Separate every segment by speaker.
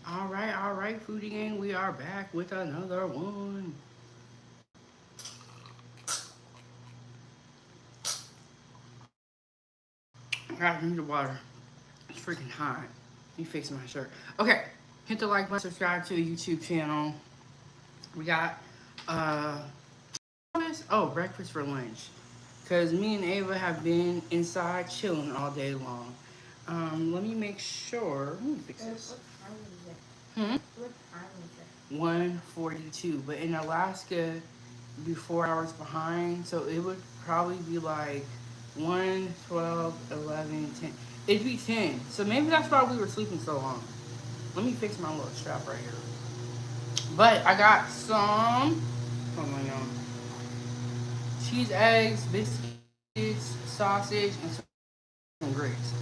Speaker 1: All right, foodie gang. We are back with another one. I gotta drink the water. It's freaking hot. Let me fix my shirt. Okay, hit the like button, subscribe to the YouTube channel. We got uh oh, breakfast for lunch. Cause me and Ava have been inside chilling all day long. Let me make sure. Let me fix this.
Speaker 2: What time is it?
Speaker 1: Hmm.
Speaker 2: What time is
Speaker 1: 1:42, but in Alaska, be 4 hours behind, so it would probably be like 1, 12, 11, 10. It'd be 10. So maybe that's why we were sleeping so long. Let me fix my little strap right here. But I got some, hold on, y'all. Cheese, eggs, biscuits, sausage, and some grits.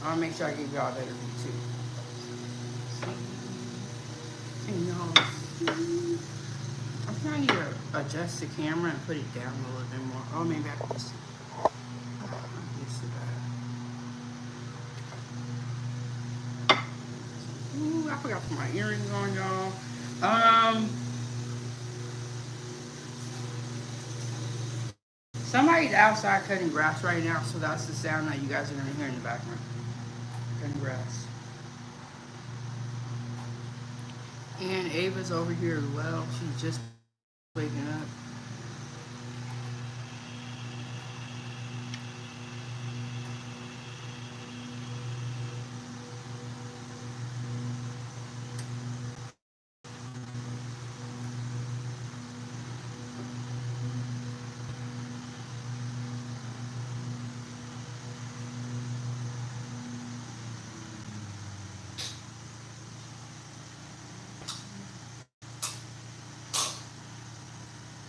Speaker 1: I'll make sure I give y'all that review too. And y'all see. I think I need to adjust the camera and put it down a little bit more. Oh, maybe I can just. I'm used to that. Ooh, I forgot to put my earrings on, y'all. Um, Somebody's outside cutting grass right now, so that's the sound that you guys are gonna hear in the background. Cutting grass. And Ava's over here as well. She's just waking up.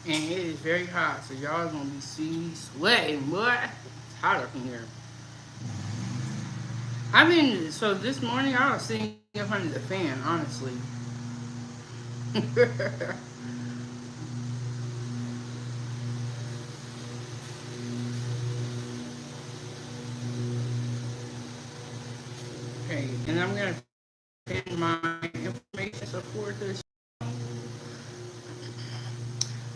Speaker 1: And it is very hot, so y'all gonna be see sweating, boy. It's hot up in here. I've been so this morning I was sitting up under the fan, honestly. Okay, and I'm gonna pin my information support this.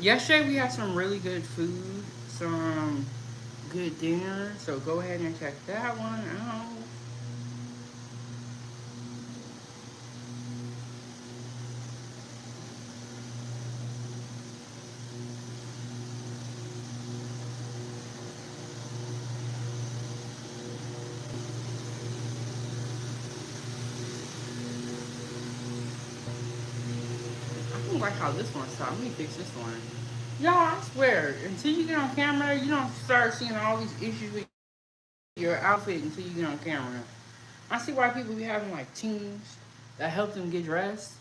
Speaker 1: Yesterday we had some really good food, some good dinner. So go ahead and check that one out. I don't like how this one's top. Let me fix this one. Y'all, I swear, until you get on camera, you don't start seeing all these issues with your outfit until you get on camera. I see why people be having like teams that help them get dressed.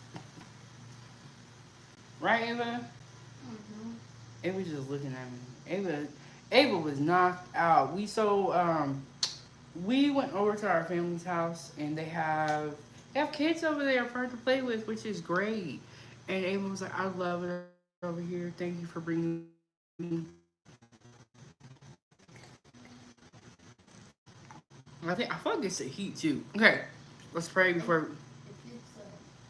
Speaker 1: Right, Ava?
Speaker 2: it?
Speaker 1: Ava was just looking at me. Ava was knocked out. We went over to our family's house and they have kids over there for her to play with, which is great. And Ava was like, I love it over here. Thank you for bringing me. I feel like it's the heat too. Okay, let's pray before.
Speaker 2: If it's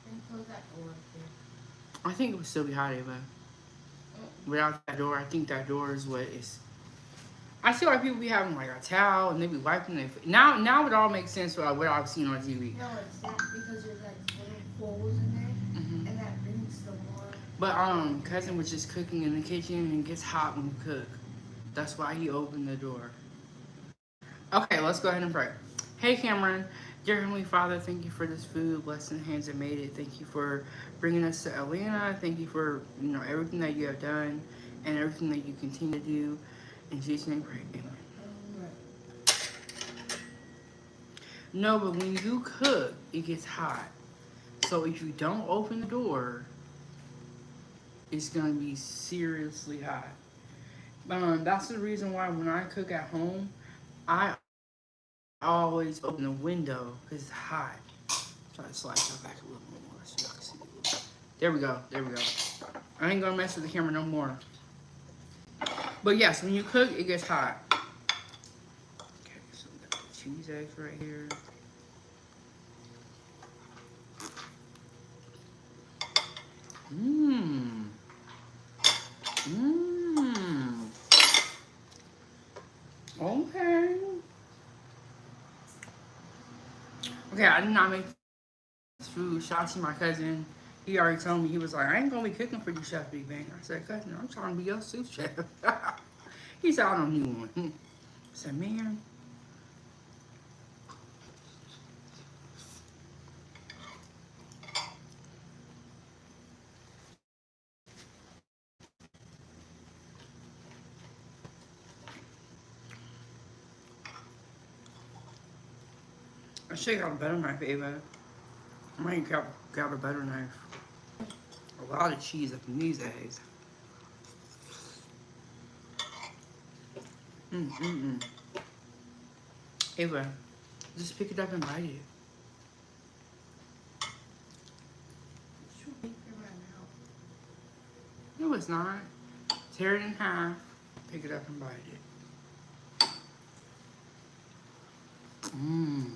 Speaker 2: then close that door up there.
Speaker 1: I think it would still be hot, Ava. Without that door, I think that door is what is. I see why people be having like a towel and they be wiping their. Now it all makes sense what I've seen on TV.
Speaker 2: No, it's not because there's like little holes in there,
Speaker 1: Hmm.
Speaker 2: and that brings the warmth.
Speaker 1: But cousin was just cooking in the kitchen and it gets hot when you cook. That's why he opened the door. Okay, let's go ahead and pray. Hey Cameron, dear Heavenly Father, thank you for this food. Blessed in the hands that made it. Thank you for bringing us to Atlanta. Thank you for everything that you have done and everything that you continue to do. In Jesus' name, pray. Amen.
Speaker 2: Right.
Speaker 1: No, but when you cook, it gets hot. So if you don't open the door, it's gonna be seriously hot. That's the reason why when I cook at home, I always open the window because it's hot. Try to slide that back a little bit more so y'all can see it a little bit. There we go. There we go. I ain't gonna mess with the camera no more. But yes, when you cook, it gets hot. Okay, so we got the cheese eggs right here. Mmm. Mmm. Okay. Okay, I did not make this food. Shout out to my cousin. He already told me, he was like, I ain't gonna be cooking for you, Chef Big Bang. I said, cousin, I'm trying to be your sous chef. He said, I don't need one. I said, man. I should have got a better knife, Ava. I might got a better knife. A lot of cheese up in these eggs. Mm-mm-mm. Ava, just pick it up and bite it.
Speaker 2: Should make it right now.
Speaker 1: No, it's not. Tear it in half, pick it up and bite it. Mmm.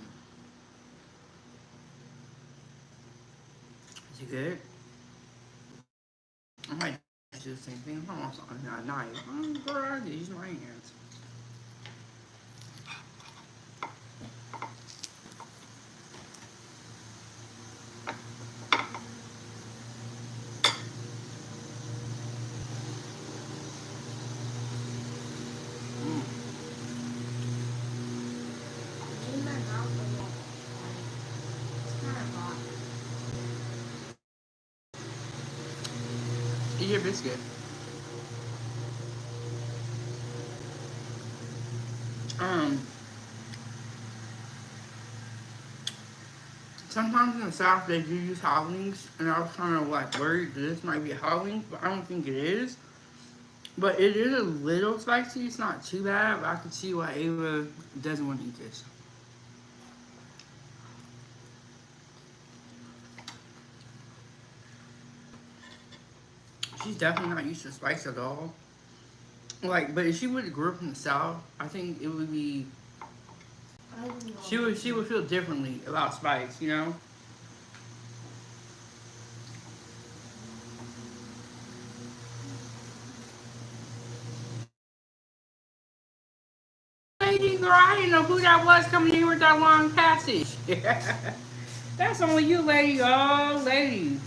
Speaker 1: Is it good? I might do the same thing. I want something, not a knife. Girl, I use my hands.
Speaker 2: In my mouth a lot. It's kind of hot.
Speaker 1: Eat your biscuit. Um, Sometimes in the South they do use hot wings, and I was kind of like worried that this might be a hot wing, but I don't think it is. But it is a little spicy. It's not too bad, but I can see why Ava doesn't want to eat this. She's definitely not used to spice at all. Like, but if she would have grew up in the South, I think it would be.
Speaker 2: I don't know.
Speaker 1: She would feel differently about spice, you know. Lady girl, I didn't know who that was coming in with that long passage. That's only you, lady. Oh, lady.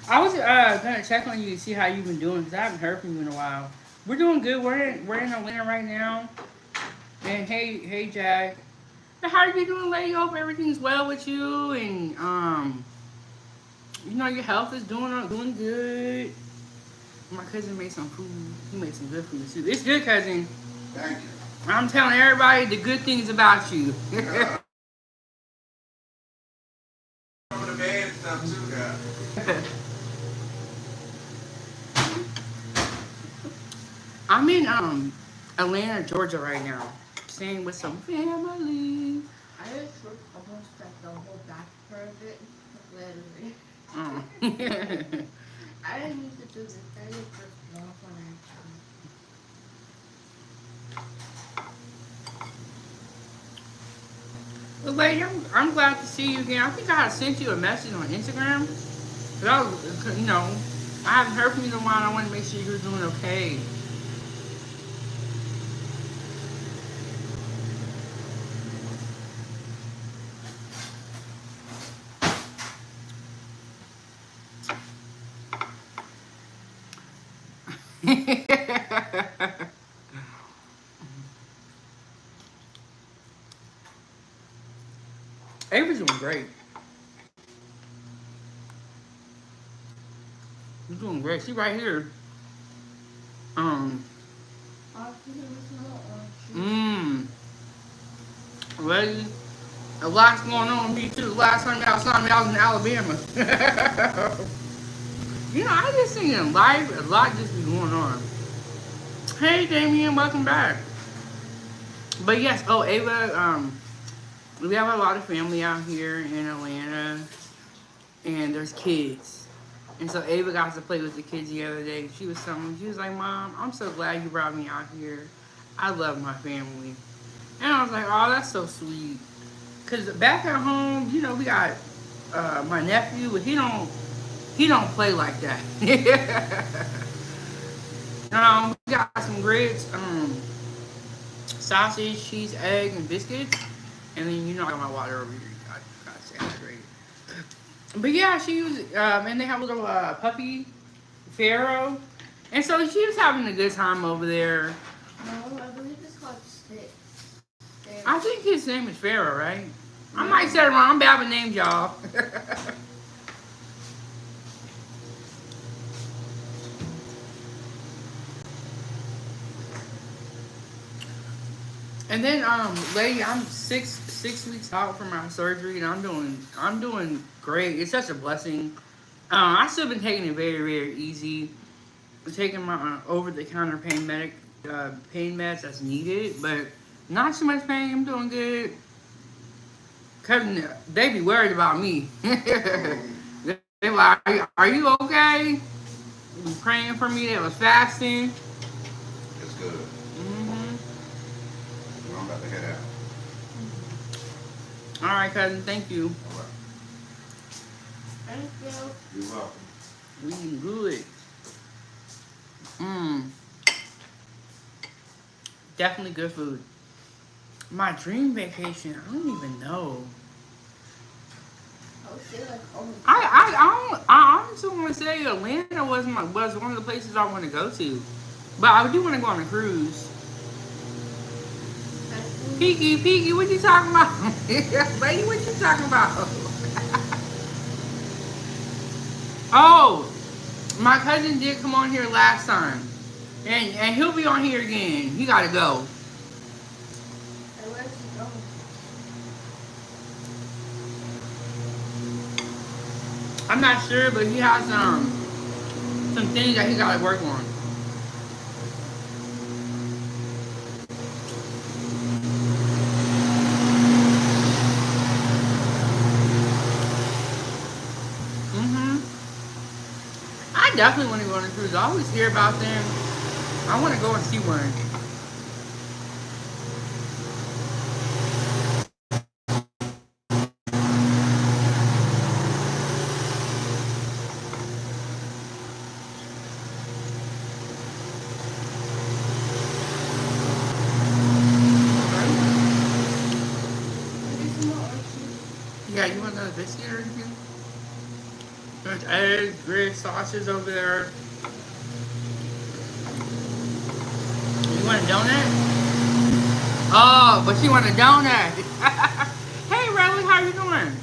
Speaker 1: I was gonna check on you to see how you've been doing because I haven't heard from you in a while. We're doing good. We're in Atlanta right now. And hey, Jack. How are you doing, lady? Hope everything's well with you, and you know your health is doing good. My cousin made some food. He made some good food too. It's good, cousin.
Speaker 3: Thank you.
Speaker 1: I'm telling everybody the good things about you.
Speaker 3: Yeah. Some of the bad stuff too, guys.
Speaker 1: I'm in Atlanta, Georgia right now, staying with some family.
Speaker 2: I just took almost like the whole back part of it. Literally.
Speaker 1: Oh.
Speaker 2: I didn't need to do this. I just took off when I
Speaker 1: Well, lady, I'm glad to see you again. I think I had sent you a message on Instagram. But I was, I haven't heard from you in a while. I want to make sure you're doing okay. Ava's doing great. She's doing great. She right here. Um, mmm. Lady, a lot's going on with me too. Last time y'all saw me, I was in Alabama. I just think in life, a lot just be going on. Hey, Damien, welcome back. But yes, oh, Ava, we have a lot of family out here in Atlanta, and there's kids. And so Ava got to play with the kids the other day. She was telling me, she was like, Mom, I'm so glad you brought me out here. I love my family. And I was like, oh, that's so sweet. Because back at home, we got my nephew, but He don't play like that. We got some grits, sausage, cheese, egg, and biscuits. And then you know I got my water over here. I gotta say that's great. But yeah, she was, and they have a little puppy, Pharaoh. And so she was having a good time over there.
Speaker 2: No, I believe it's called Sticks.
Speaker 1: I think his name is Pharaoh, right? I might say it wrong. I'm bad with names, y'all. And then, lady, I'm six weeks out from my surgery, and I'm doing great. It's such a blessing. I still been taking it very, very easy. I'm taking my over the counter pain meds that's needed, but not too much pain. I'm doing good. Cause they be worried about me. They like, are you okay? They be praying for me. They was fasting.
Speaker 3: It's good. Well, I'm about to head out.
Speaker 1: All right, cousin. Thank you.
Speaker 3: All right.
Speaker 2: Thank you.
Speaker 3: You're welcome.
Speaker 1: We eating good. Mmm. Definitely good food. My dream vacation. I don't even know.
Speaker 2: Oh, shit, like, oh.
Speaker 1: I honestly want to say Atlanta was one of the places I want to go to, but I do want to go on a cruise. Peaky, what you talking about? Lady, what you talking about? Oh, my cousin did come on here last time, and he'll be on here again. He gotta go.
Speaker 2: And where's he going?
Speaker 1: I'm not sure, but he has some things that he gotta work on. I definitely want to go on a cruise. I always hear about them. I want to go and see one. Yeah, you want another biscuit or anything? There's eggs, grits, sausage over there. You want a donut? Oh, but you want a donut. Hey, Riley, how you doing?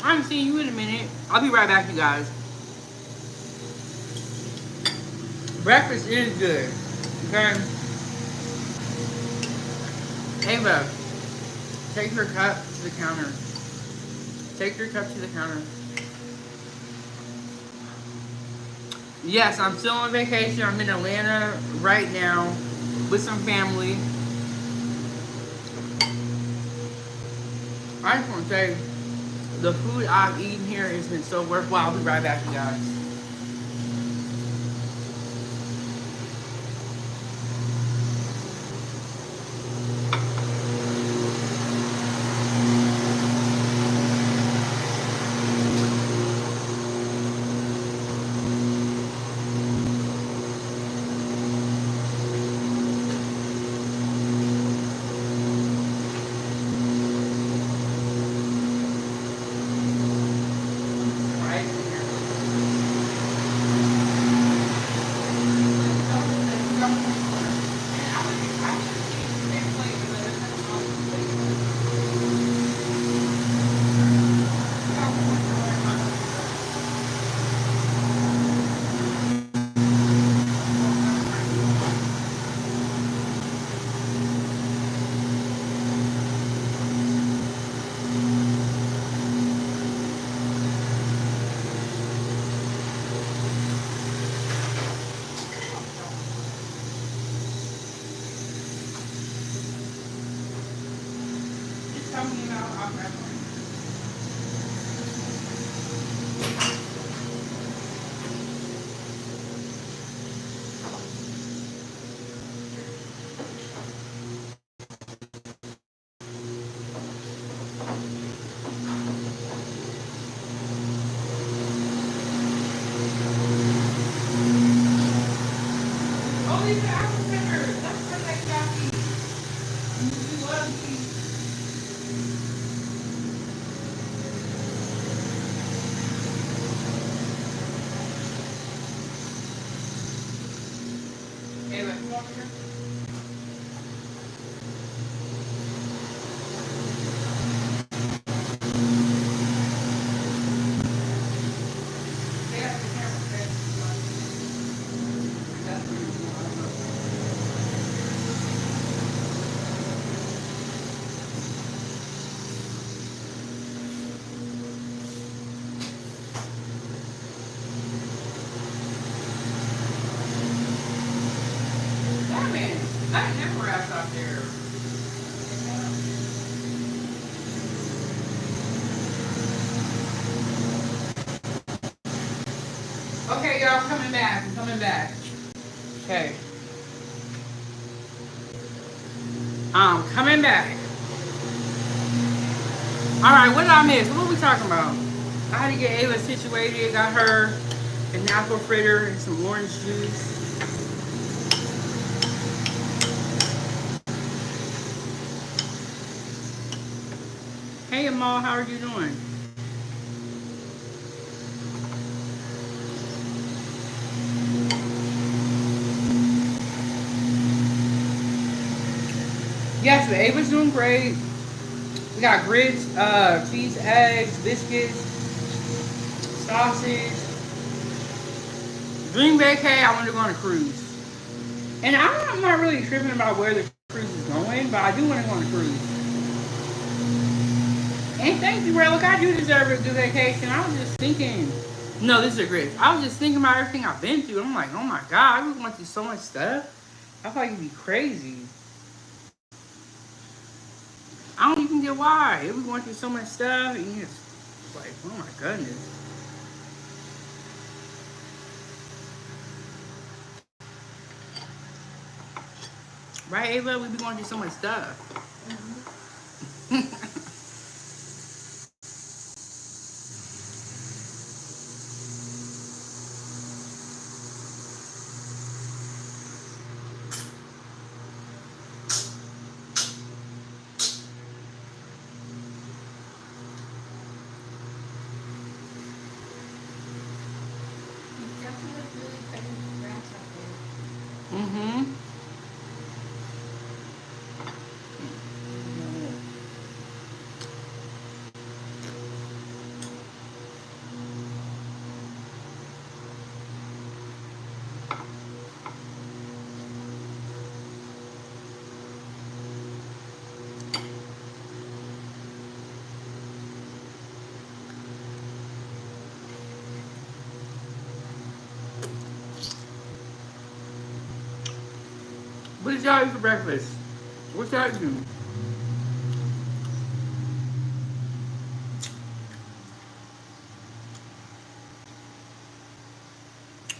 Speaker 1: I haven't seen you in a minute. I'll be right back, you guys. Breakfast is good. Okay? Ava, take your cup to the counter. Take your cup to the counter. Yes, I'm still on vacation. I'm in Atlanta right now with some family. I just want to say, the food I've eaten here has been so worthwhile. I'll be right back, you guys. I never asked out there. Okay, y'all, I'm coming back. I'm coming back. Okay. I'm coming back. Alright, what did I miss? What were we talking about? I had to get Ayla situated. Got her an apple fritter and some orange juice. Hey, Amal, how are you doing? Yes, but Ava's doing great. We got grits, cheese, eggs, biscuits, sausage. Green Bay K, I want to go on a cruise. And I'm not really tripping about where the cruise is going, but I do want to go on a cruise. And thank you, bro. Look, I do deserve a good vacation. I was just thinking. No, this is a great. I was just thinking about everything I've been through. I'm like, oh my god, I was going through so much stuff. I thought you'd be crazy. I don't even get why. It was going through so much stuff, and you just like, oh my goodness. Right, Ava? We be going through so much stuff. Mm-hmm. What did y'all eat for breakfast? What's y'all eating?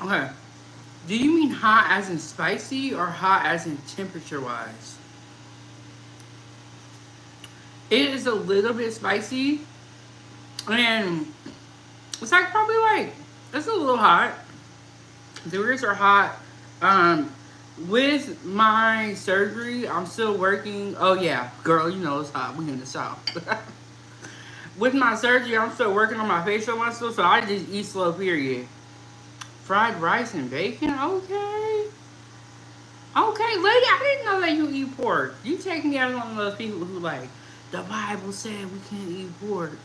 Speaker 1: Okay. Do you mean hot as in spicy or hot as in temperature wise? It is a little bit spicy. And it's like probably like, it's a little hot. The ribs are hot. Um, with my surgery, I'm still working. Oh yeah, girl, you know it's hot. We in the south. With my surgery, I'm still working on my facial muscles, so I just eat slow. Period. Fried rice and bacon. Okay. Okay, lady, I didn't know that you eat pork. You take me as one of those people who like the Bible said we can't eat pork.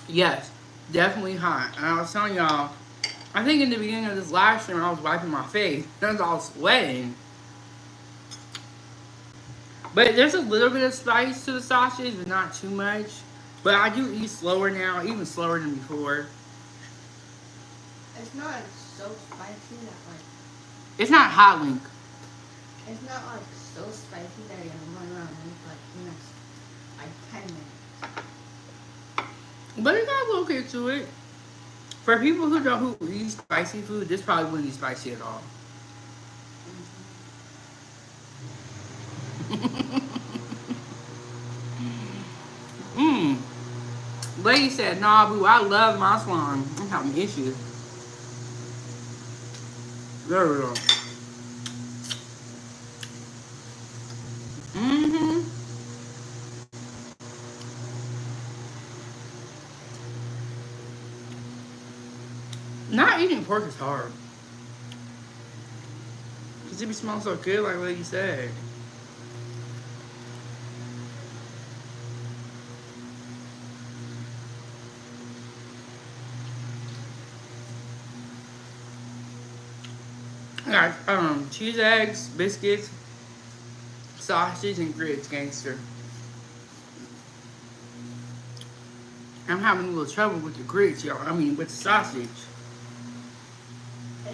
Speaker 1: Yes, definitely hot. And I was telling y'all, I think in the beginning of this last year, when I was wiping my face, I was all sweating. But there's a little bit of spice to the sausage, but not too much. But I do eat slower now, even slower than before.
Speaker 2: It's not so spicy that like.
Speaker 1: It's not hot link.
Speaker 2: It's not like so spicy that you're gonna run around and eat like the next like 10 minutes.
Speaker 1: But it got a little kick to it. For people who don't who eat spicy food, this probably wouldn't be spicy at all. Mmm. Lady said, nah, boo, I love my slime. I'm having issues. There we go. Mm-hmm. Not eating pork is hard. Because it be smelling so good, like Lady said. I got cheese eggs, biscuits, sausage, and grits, gangster. I'm having a little trouble with the grits, y'all. I mean, with the sausage.
Speaker 2: It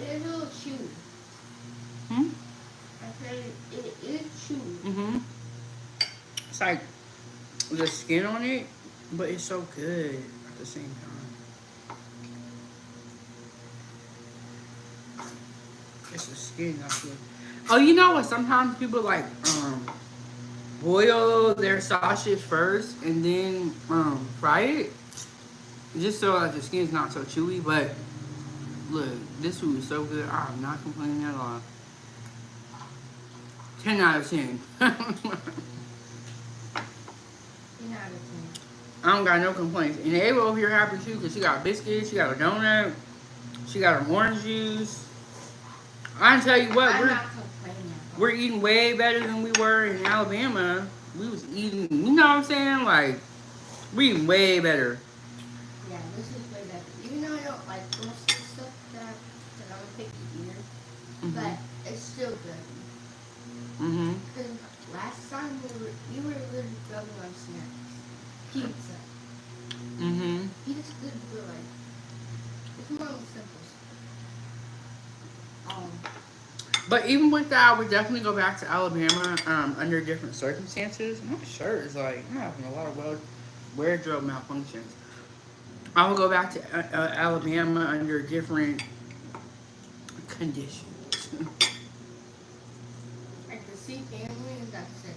Speaker 1: skin on it, but it's so good at the same time. It's the skin that's good. Oh, you know what? Sometimes people like boil their sausage first and then fry it, just so like the skin's not so chewy. But look, this food is so good. I'm not complaining at all. 10 out of 10.
Speaker 2: 10 out of 10.
Speaker 1: I don't got no complaints. And Ava over here happy too because she got biscuits, she got a donut, she got an orange juice. I can tell you what,
Speaker 2: I'm not complaining.
Speaker 1: we're eating way better than we were in Alabama. We was eating, you know what I'm saying? Like, we eating way better.
Speaker 2: Yeah, this is way better. Even though I don't like most of the stuff that I'm a picky eater, but it's still good.
Speaker 1: Mm-hmm.
Speaker 2: Because last time we were literally rubbing on snacks. Pizza.
Speaker 1: Mm-hmm.
Speaker 2: Pizza's good for like, it's more simple.
Speaker 1: But even with that, I would definitely go back to Alabama under different circumstances. My shirt is like, I'm having a lot of wardrobe malfunctions. I would go back to Alabama under different conditions.
Speaker 2: Like to see family and that's it.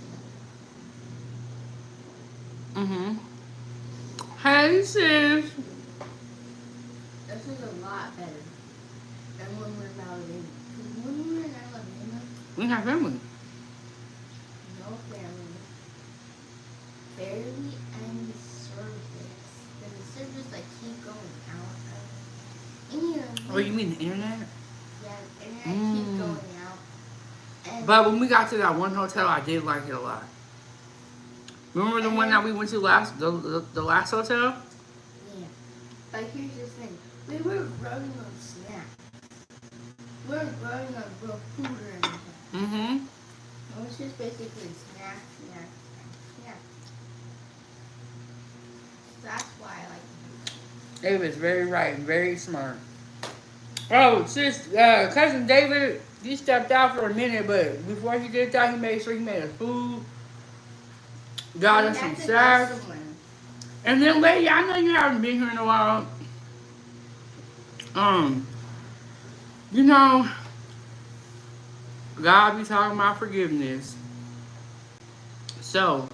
Speaker 1: Mm-hmm. Hey, sis.
Speaker 2: This is a lot better than when we're in Alabama. Because when we were in Alabama,
Speaker 1: We have family.
Speaker 2: no family, barely any service. And the service like keep going out. And
Speaker 1: Oh, you mean the internet?
Speaker 2: yeah, and I keep going out. And
Speaker 1: But when we got to that one hotel, I did like it a lot. Remember the one that we went to last, the last hotel?
Speaker 2: yeah, but here's the thing: we were running on snacks. We weren't running on real food or anything.
Speaker 1: Mm-hmm.
Speaker 2: It was just basically snack. That's why I like it.
Speaker 1: It was very right and very smart. Oh, sis, cousin David, he stepped out for a minute, but before he did that, he made sure he made us food, got us some snacks. And then, lady, I know you haven't been here in a while. You know, God be talking about forgiveness. So,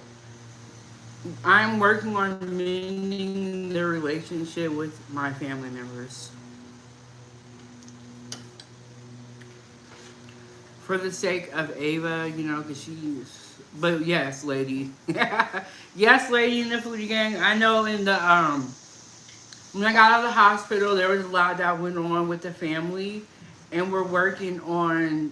Speaker 1: I'm working on mending the relationship with my family members. For the sake of Ava, you know, because she's... But yes, lady. Yes, lady in the foodie gang. I know in the... When I got out of the hospital, there was a lot that went on with the family. And we're working on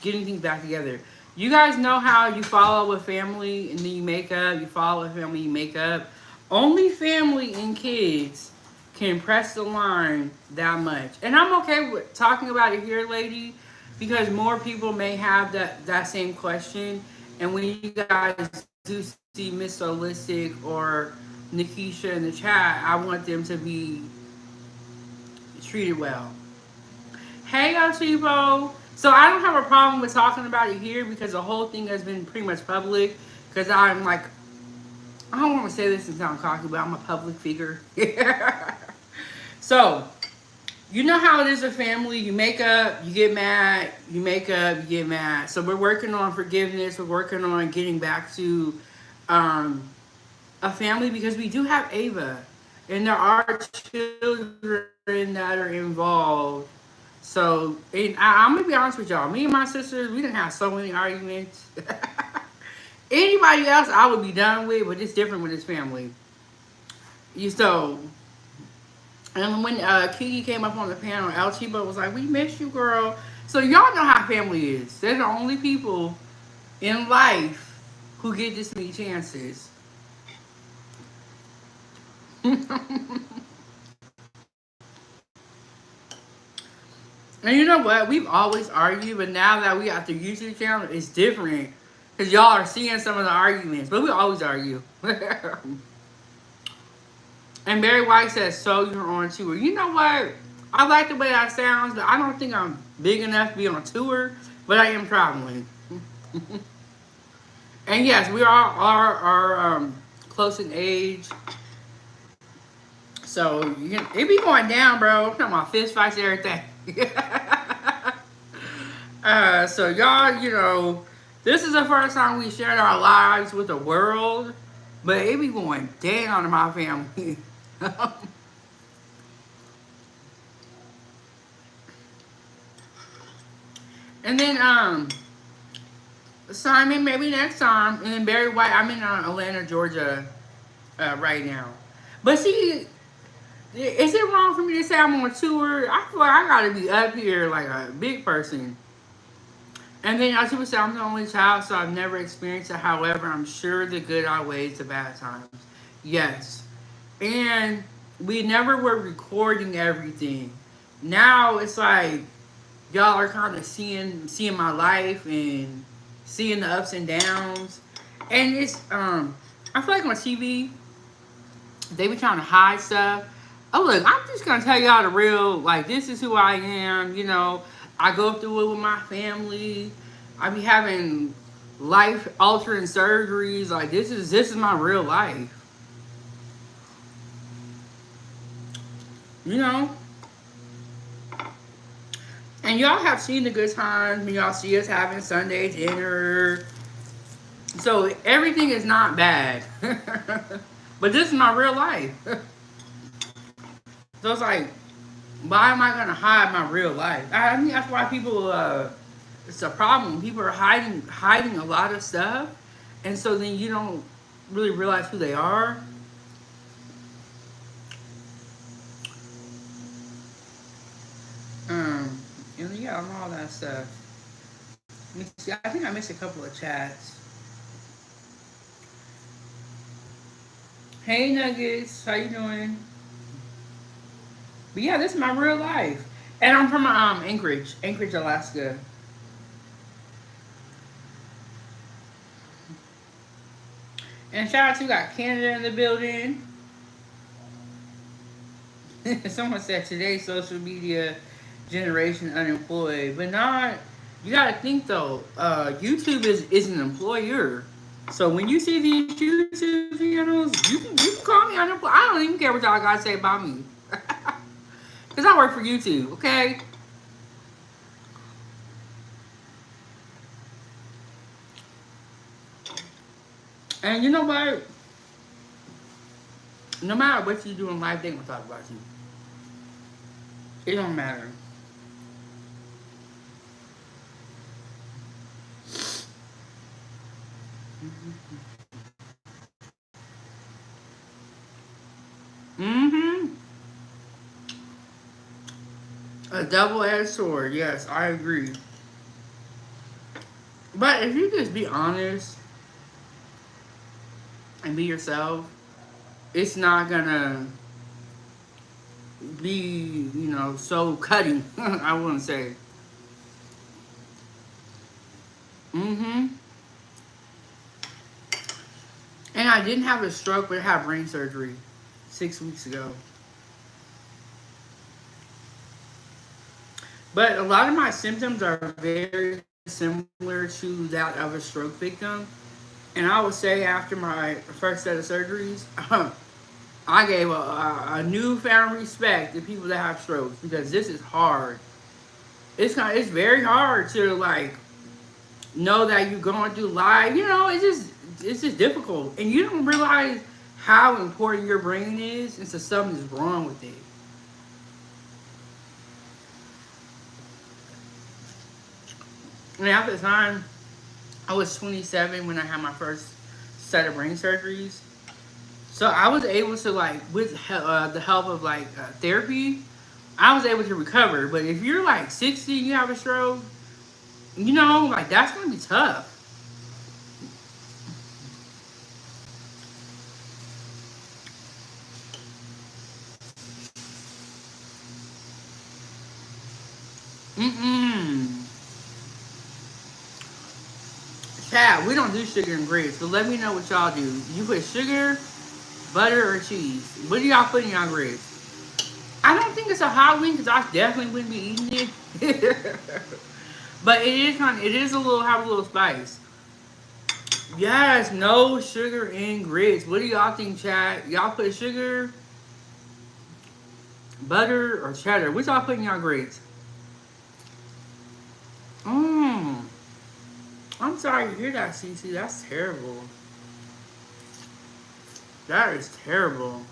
Speaker 1: getting things back together. You guys know how you fall out with family and then you make up. You fall out with family, you make up. Only family and kids can press the line that much. And I'm okay with talking about it here, lady, because more people may have that same question. And when you guys do see Miss Holistic or Nikisha in the chat, I want them to be treated well. Hey, Archivo. So I don't have a problem with talking about it here because the whole thing has been pretty much public. Because I'm like, I don't want to say this and sound cocky, but I'm a public figure. So, you know how it is a family. You make up, you get mad. You make up, you get mad. So we're working on forgiveness. We're working on getting back to a family because we do have Ava. And there are children that are involved. So, and I'm going to be honest with y'all. Me and my sisters, we didn't have so many arguments. Anybody else, I would be done with, but it's different with his family. So, and when Kiki came up on the panel, El Chiba was like, we miss you, girl. So, y'all know how family is. They're the only people in life who get this many chances. And you know what? We've always argued, but now that we got the YouTube channel, it's different. Because y'all are seeing some of the arguments. But we always argue. And Barry White says, so you're on tour. You know what? I like the way that sounds, but I don't think I'm big enough to be on tour. But I am traveling. And yes, we are close in age. So it be going down, bro. I'm talking about fist fights, everything. So y'all, this is the first time we shared our lives with the world, but it be going down in my family. And then Simon, maybe next time, and then Barry White. I'm in Atlanta, Georgia, right now. But see, is it wrong for me to say I'm on tour? I feel like I gotta be up here like a big person. And then as people say, I'm the only child, so I've never experienced it. However, I'm sure the good outweighs the bad times. Yes. And we never were recording everything. Now it's like y'all are kind of seeing my life and seeing the ups and downs. And it's I feel like on TV they be trying to hide stuff. Oh look, I'm just gonna tell y'all the real, like this is who I am, I go through it with my family. I be having life altering surgeries. Like this is my real life. You know? And y'all have seen the good times when y'all see us having Sunday dinner. So everything is not bad. But this is my real life. So it's like, why am I gonna hide my real life? I think that's why people it's a problem. People are hiding a lot of stuff, and so then you don't really realize who they are. And yeah, and all that stuff. Let me see. I think I missed a couple of chats. Hey Nuggets, how you doing? But yeah, this is my real life, and I'm from Anchorage, Alaska. And shout out to, got Canada in the building. Someone said today's social media generation unemployed, but not. You gotta think though. YouTube is an employer, so when you see these YouTube channels, you can call me unemployed. I don't even care what y'all gotta say about me, cause I work for YouTube. Okay. And you know what? No matter what you do in life, they gonna talk about you. It don't matter. Mm-hmm. A double-edged sword. Yes, I agree. But if you just be honest and be yourself, it's not gonna be, so cutting. I wouldn't say. Mm-hmm. And I didn't have a stroke, but I had brain surgery 6 weeks ago. But a lot of my symptoms are very similar to that of a stroke victim. And I would say after my first set of surgeries, I gave a newfound respect to people that have strokes because this is hard. It's very hard to like know that you're going through life. It's just difficult, and you don't realize how important your brain is, and so something's wrong with it. And at the time, I was 27 when I had my first set of brain surgeries. So I was able to like, with the help of like therapy, I was able to recover. But if you're like 60 and you have a stroke, like that's gonna be tough. Mm-mm. Chat, we don't do sugar and grits, so let me know what y'all do. You put sugar, butter, or cheese. What do y'all put in y'all grits? I don't think it's a Halloween because I definitely wouldn't be eating it. But it is a little, have a little spice. Yes, no sugar in grits. What do y'all think, Chad? Y'all put sugar, butter, or cheddar? What y'all put in y'all grits? Mmm. I'm sorry to hear that, Cece. That's terrible. That is terrible.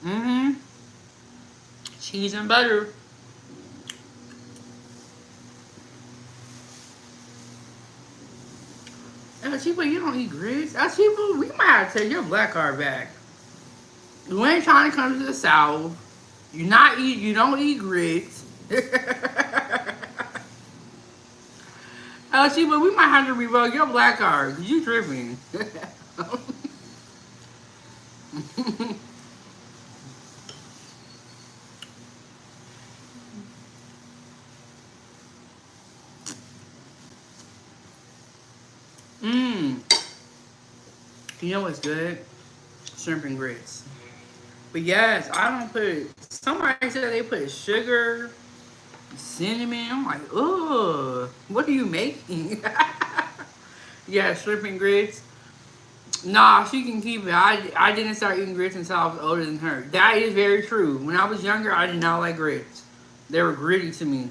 Speaker 1: Mm-hmm. Cheese and butter. Chiba, you don't eat grits? Chiba, we might have to take your black card back. You ain't trying to come to the South. You don't eat grits. Chiba, we might have to revoke your black card because you tripping. Mmm. You know what's good? Shrimp and grits. But yes, I don't put. Somebody said they put sugar, cinnamon. I'm like, ugh. What are you making? Yeah, shrimp and grits. Nah, she can keep it. I didn't start eating grits until I was older than her. That is very true. When I was younger, I did not like grits. They were gritty to me.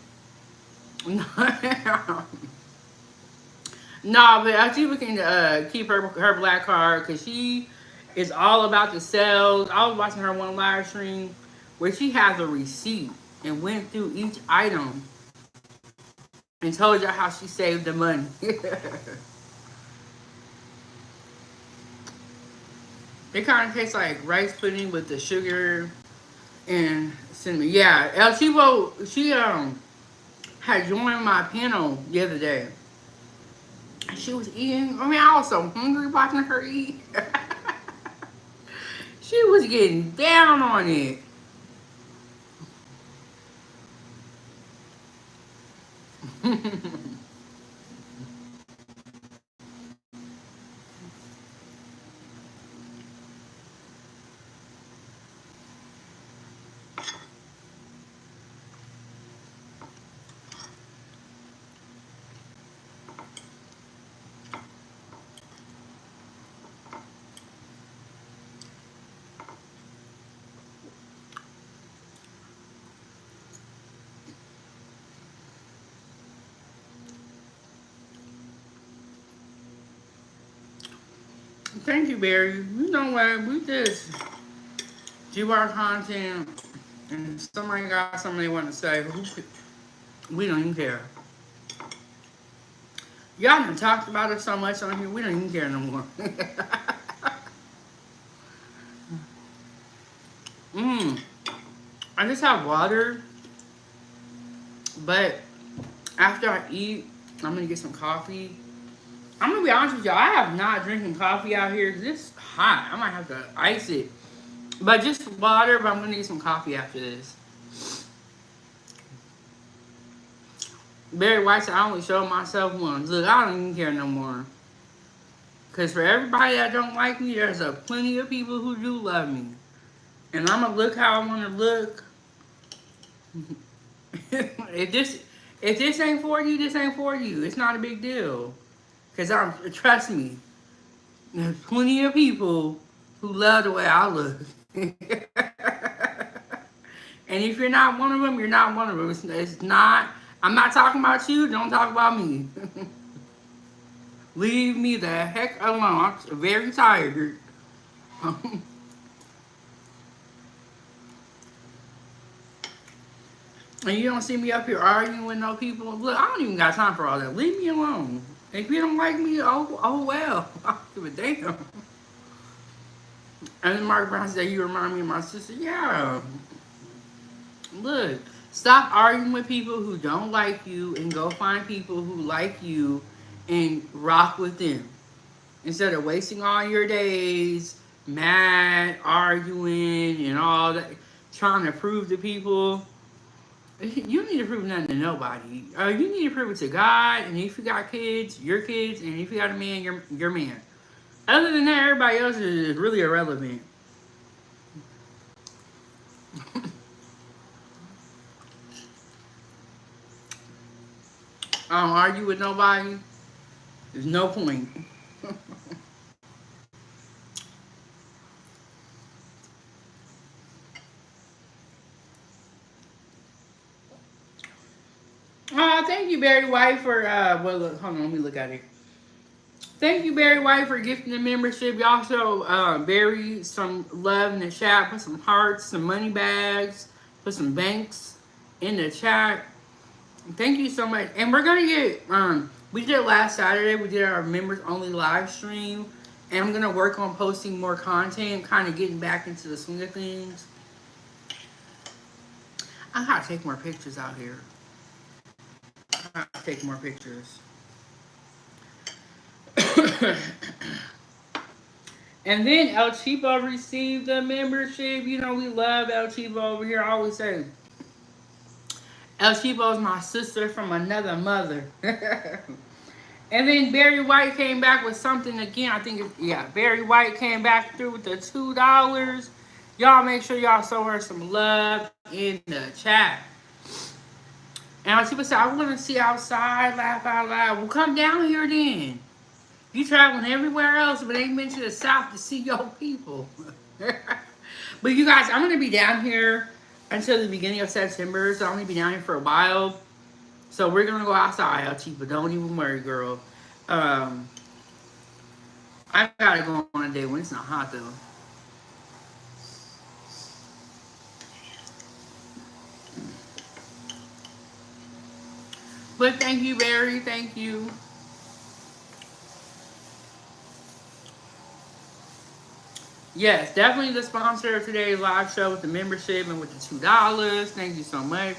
Speaker 1: Nah, but Akiva can keep her black card because she is all about the sales. I was watching her one live stream where she has a receipt and went through each item and told you how she saved the money. It kind of tastes like rice pudding with the sugar and cinnamon. Yeah, El Chivo, she had joined my panel the other day. She was eating. I mean, I was so hungry watching her eat. She was getting down on it. Thank you, Barry. You know what? We just do our content, and somebody got something they want to say. We don't even care. Y'all done talked about it so much on here. We don't even care no more. Mmm. I just have water, but after I eat, I'm gonna get some coffee. I'm gonna be honest with y'all. I have not drinking coffee out here because it's hot. I might have to ice it, but just water. But I'm gonna get some coffee after this. Barry White said, "I only show myself once. Look, I don't even care no more. Cause for everybody that don't like me, there's a plenty of people who do love me, and I'm gonna look how I want to look. if this ain't for you, this ain't for you. It's not a big deal. Cause trust me, there's plenty of people who love the way I look. And if you're not one of them, you're not one of them. It's not. I'm not talking about you. Don't talk about me. Leave me the heck alone. I'm very tired. And you don't see me up here arguing with no people. Look, I don't even got time for all that. Leave me alone. If you don't like me, oh well. I don't give a damn. And then Mark Brown said, "You remind me of my sister." Yeah. Look, stop arguing with people who don't like you and go find people who like you and rock with them. Instead of wasting all your days mad, arguing, and all that, trying to prove to people. You don't need to prove nothing to nobody. You need to prove it to God, and if you got kids, your kids, and if you got a man, your man. Other than that, everybody else is really irrelevant. I don't argue with nobody. There's no point. Thank you, Barry White, for well, look, hold on, let me look at it. Thank you, Barry White, for gifting the membership. Y'all show Barry some love in the chat. Put some hearts, some money bags, put some banks in the chat. Thank you so much. And we're gonna get we did it last Saturday. We did our members only live stream, and I'm gonna work on posting more content, kind of getting back into the swing of things. I gotta take more pictures out here. I gotta take more pictures. And then El Cheapo received the membership. You know, we love El Cheapo over here. I always say El Cheapo is my sister from another mother. And then Barry White came back with something again. I think, yeah, Barry White came back through with the $2. Y'all make sure y'all show her some love in the chat. And people say, I want to see outside, laugh out loud. Well, come down here then. You traveling everywhere else, but ain't been to the South to see your people. But you guys, I'm going to be down here until the beginning of September, so I'm going to be down here for a while. So we're going to go outside, LT, but don't even worry, girl. I got to go on a day when it's not hot, though. But thank you, Barry. Thank you. Yes, definitely the sponsor of today's live show with the membership and with the $2. Thank you so much.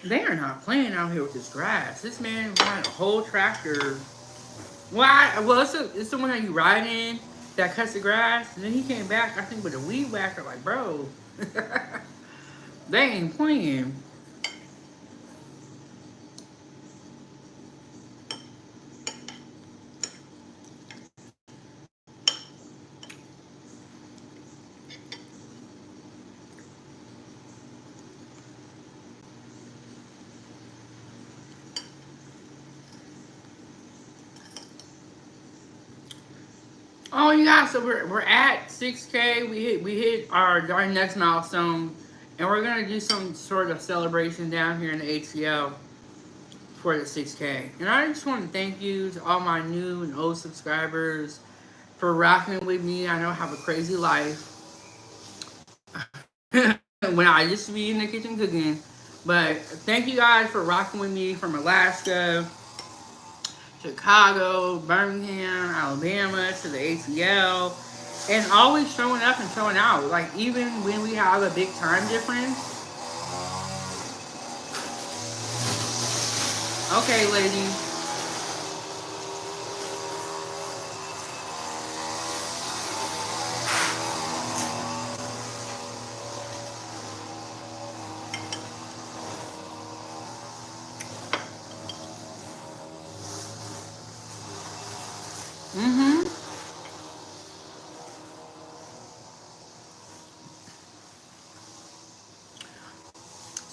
Speaker 1: They are not playing out here with this grass. This man ran a whole tractor. Well, it's the one that you ride in that cuts the grass. And then he came back, I think, with a weed whacker. Like, bro, they ain't playing. Oh yeah, so we're at 6K. We hit our next milestone, and we're gonna do some sort of celebration down here in the ATL for the 6K. And I just want to thank you to all my new and old subscribers for rocking with me. I know I have a crazy life when I used to be in the kitchen cooking, but thank you guys for rocking with me from Alaska, Chicago, Birmingham, Alabama, to the ATL, and always showing up and showing out. Like, even when we have a big time difference. Okay, ladies.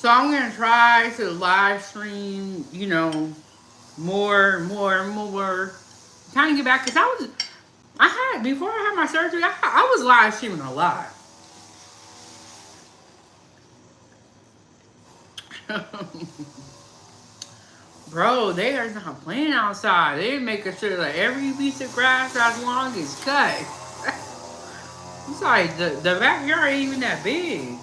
Speaker 1: So I'm gonna try to live stream, you know, more. Trying to get back, because before I had my surgery, I was live streaming a lot. Bro, they are not playing outside. They're making sure that every piece of grass as long is cut. It's like the backyard ain't even that big.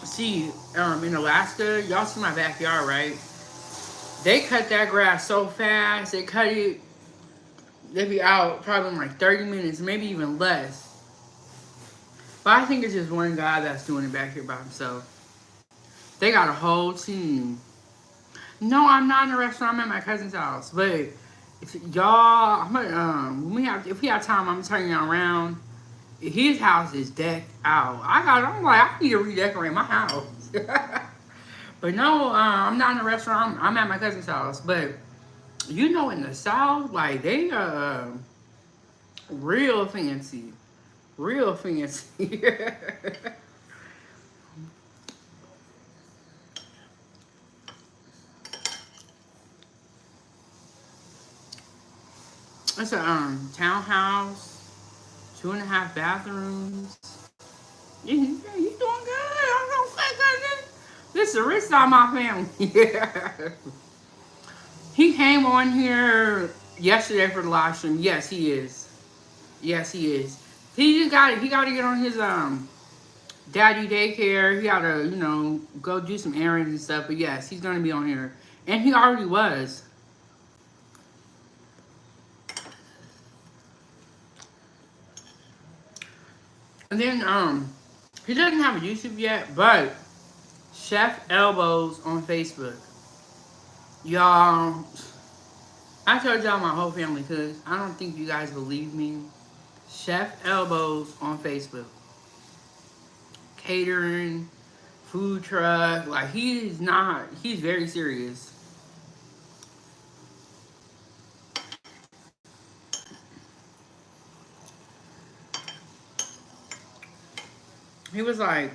Speaker 1: See, in Alaska, y'all see my backyard, right? They cut that grass so fast. They cut it. They be out probably in like 30 minutes, maybe even less. But I think it's just one guy that's doing it back here by himself. They got a whole team. No, I'm not in a restaurant. I'm at my cousin's house. But y'all, if we have time, I'm turning y'all around. His house is decked out. I'm like, I need to redecorate my house. But no, I'm not in a restaurant. I'm at my cousin's house. But you know, in the South, like they Real fancy. Real fancy. It's a townhouse, 2.5 bathrooms. Yeah, you doing good. I'm gonna say good. This is the rich side of my family. Yeah. He came on here yesterday for the live stream. Yes, he is. Yes, he is. He got to get on his daddy daycare. He got to go do some errands and stuff. But yes, he's gonna be on here, and he already was. And then he doesn't have a YouTube yet, but Chef Elbows on Facebook. Y'all, I told y'all my whole family because I don't think you guys believe me. Chef Elbows on Facebook. Catering, food truck. Like, he's very serious. He was like,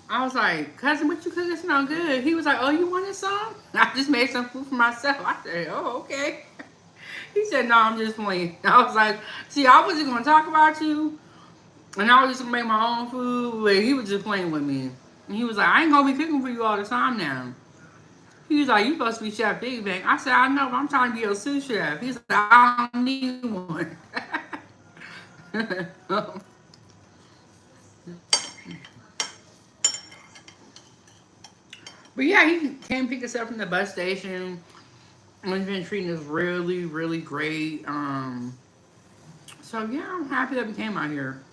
Speaker 1: I was like, cousin, what you cooking? Smell good. He was like, oh, you wanted some? I just made some food for myself. I said, oh, okay. He said, no, I'm just playing. I was like, see, I wasn't going to talk about you. And I was just going to make my own food. But he was just playing with me. And he was like, I ain't going to be cooking for you all the time now. He was like, you supposed to be Chef Big Bang. I said, I know, but I'm trying to be a sous chef. He's like, I don't need one. But yeah, he came pick us up from the bus station. And he's been treating us really, really great. So yeah, I'm happy that we came out here.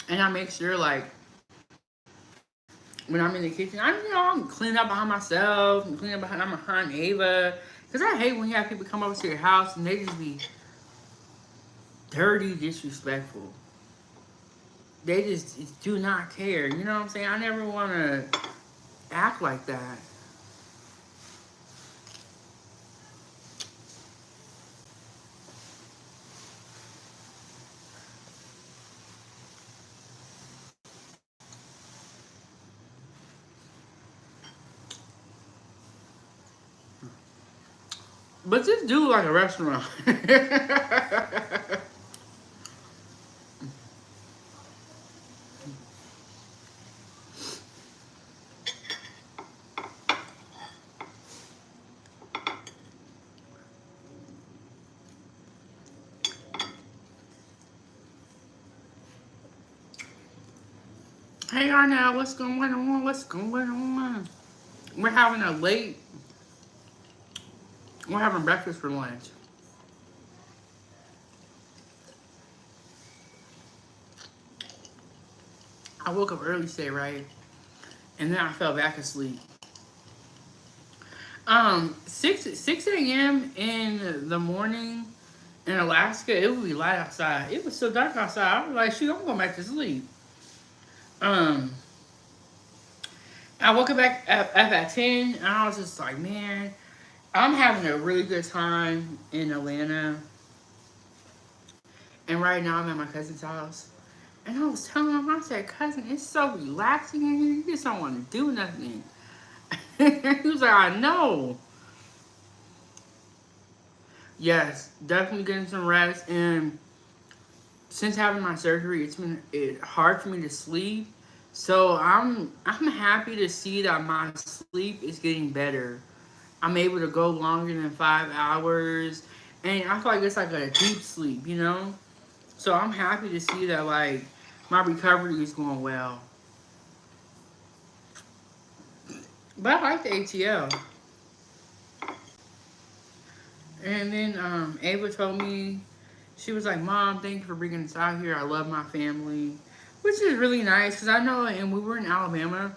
Speaker 1: And I make sure, like, when I'm in the kitchen, I'm cleaning up behind myself and cleaning up behind Ava. Because I hate when you have people come over to your house and they just be dirty, disrespectful. They just do not care. You know what I'm saying? I never want to act like that. But just do like a restaurant. Hey, Arnell, what's going on? What's going on? We're having a late. We're having breakfast for lunch. I woke up early today, right? And then I fell back asleep. 6 a.m. in the morning in Alaska, it would be light outside. It was so dark outside. I was like, shoot, I'm going back to sleep. Um, I woke up up at 10, and I was just like, man, I'm having a really good time in Atlanta. And right now I'm at my cousin's house. And I was telling him, I said, cousin, it's so relaxing in here. You just don't want to do nothing. He was like, I know. Yes, definitely getting some rest. And since having my surgery, it's been hard for me to sleep. So I'm happy to see that my sleep is getting better. I'm able to go longer than 5 hours, and I feel like it's like a deep sleep, you know. So I'm happy to see that like my recovery is going well. But I like the ATL. And then Ava told me, she was like, Mom, thank you for bringing us out here. I love my family, which is really nice because I know, and we were in Alabama.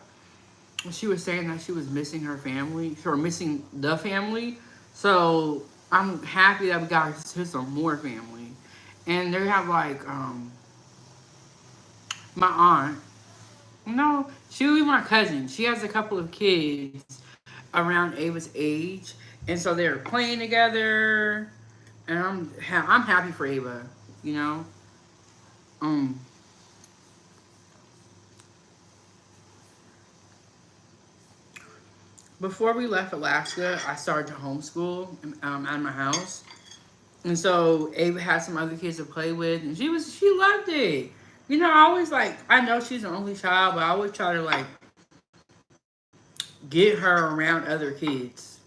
Speaker 1: She was saying that she was missing her family, or missing the family. So I'm happy that we got to some more family. And they have like my aunt. No, she would be my cousin. She has a couple of kids. around Ava's age, and so they were playing together, and I'm happy for Ava, you know. Um, Before we left Alaska, I started to homeschool out of my house, and so Ava had some other kids to play with, and she loved it. You know, I always like I know she's an only child, but I always try to like get her around other kids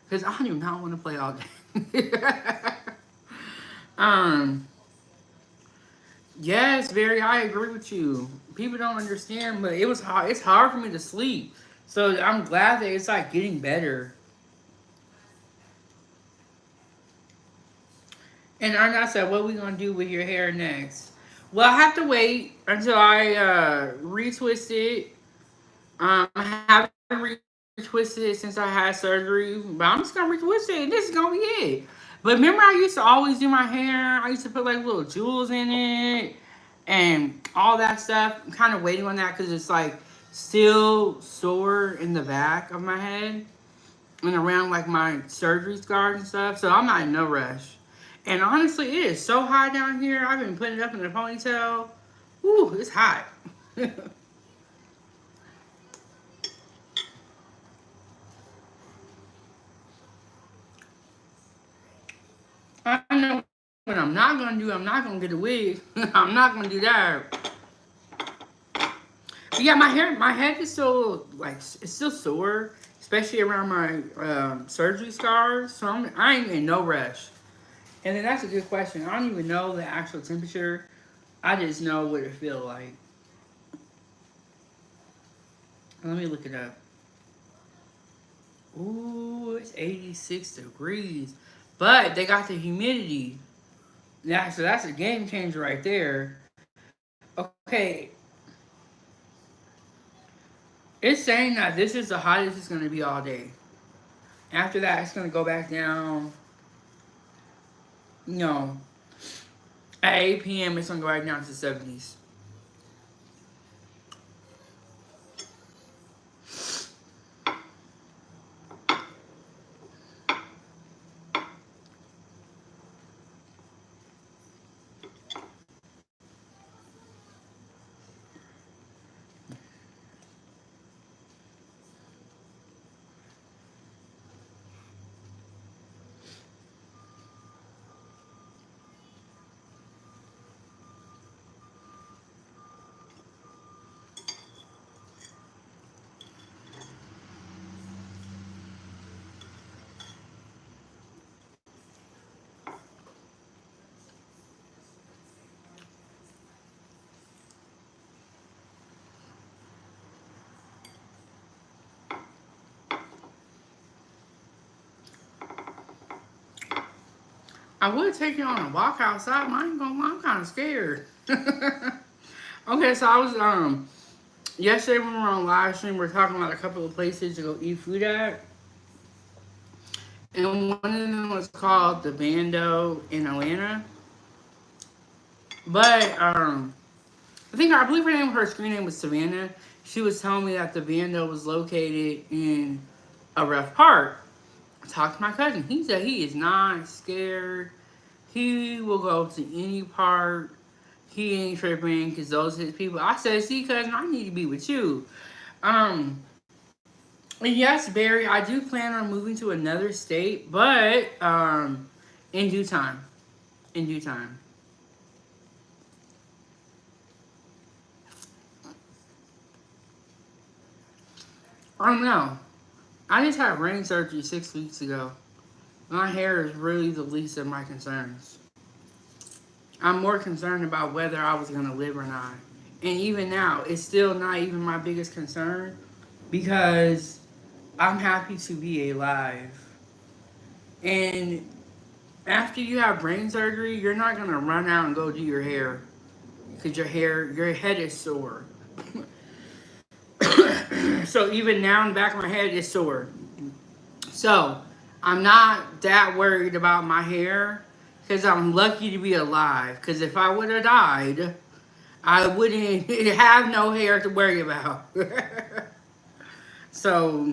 Speaker 1: because I do not want to play all day. um, yes, very. I agree with you. People don't understand, but it was hard. It's hard for me to sleep, so I'm glad that it's like getting better. And Arnott said, "What are we gonna do with your hair next?" Well, I have to wait until I retwist it. I haven't retwisted it since I had surgery, but I'm just gonna retwist it, and this is gonna be it. But remember, I used to always do my hair. I used to put like little jewels in it and all that stuff. I'm kind of waiting on that because it's like still sore in the back of my head and around like my surgery scars and stuff. So I'm not in no rush. And honestly, it is so hot down here. I've been putting it up in a ponytail. Ooh, it's hot. I know what I'm not gonna do. I'm not gonna get a wig. I'm not gonna do that. But yeah, my head is still like it's still sore, especially around my surgery scars. So I ain't in no rush. And then that's a good question. I don't even know the actual temperature. I just know what it feel like. Let me look it up. Ooh, it's 86 degrees. But they got the humidity. Yeah, so that's a game changer right there. Okay, it's saying that this is the hottest it's going to be all day. After that, it's going to go back down. You know, at 8 p.m., it's going to go back down to the 70s. I would take you on a walk outside, but I ain't gonna lie, I'm kind of scared. Okay, so I was, yesterday when we were on live stream, we were talking about a couple of places to go eat food at. And one of them was called the Bando in Atlanta. But, I believe her screen name was Savannah. She was telling me that the Bando was located in a rough part. I talked to my cousin. He said he is not scared. He will go to any part. He ain't tripping because those are his people. I said, see, cousin, I need to be with you. Um, and yes, Barry, I do plan on moving to another state, but in due time. In due time. I don't know. I just had brain surgery 6 weeks ago. My hair is really the least of my concerns. I'm more concerned about whether I was going to live or not. And even now, it's still not even my biggest concern because I'm happy to be alive. And after you have brain surgery, you're not going to run out and go do your hair because your head is sore. So even now in the back of my head, it's sore. So I'm not that worried about my hair because I'm lucky to be alive. Because if I would have died, I wouldn't have no hair to worry about. So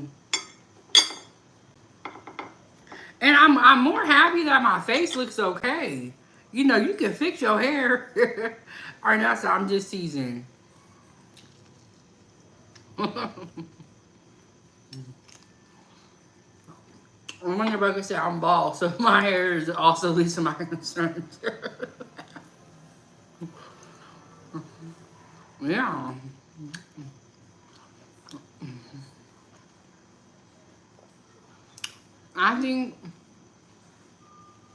Speaker 1: And I'm more happy that my face looks okay. You know, you can fix your hair. Or not, so I'm just teasing. When your brother said I'm bald, so my hair is also least of my concerns. Yeah. I think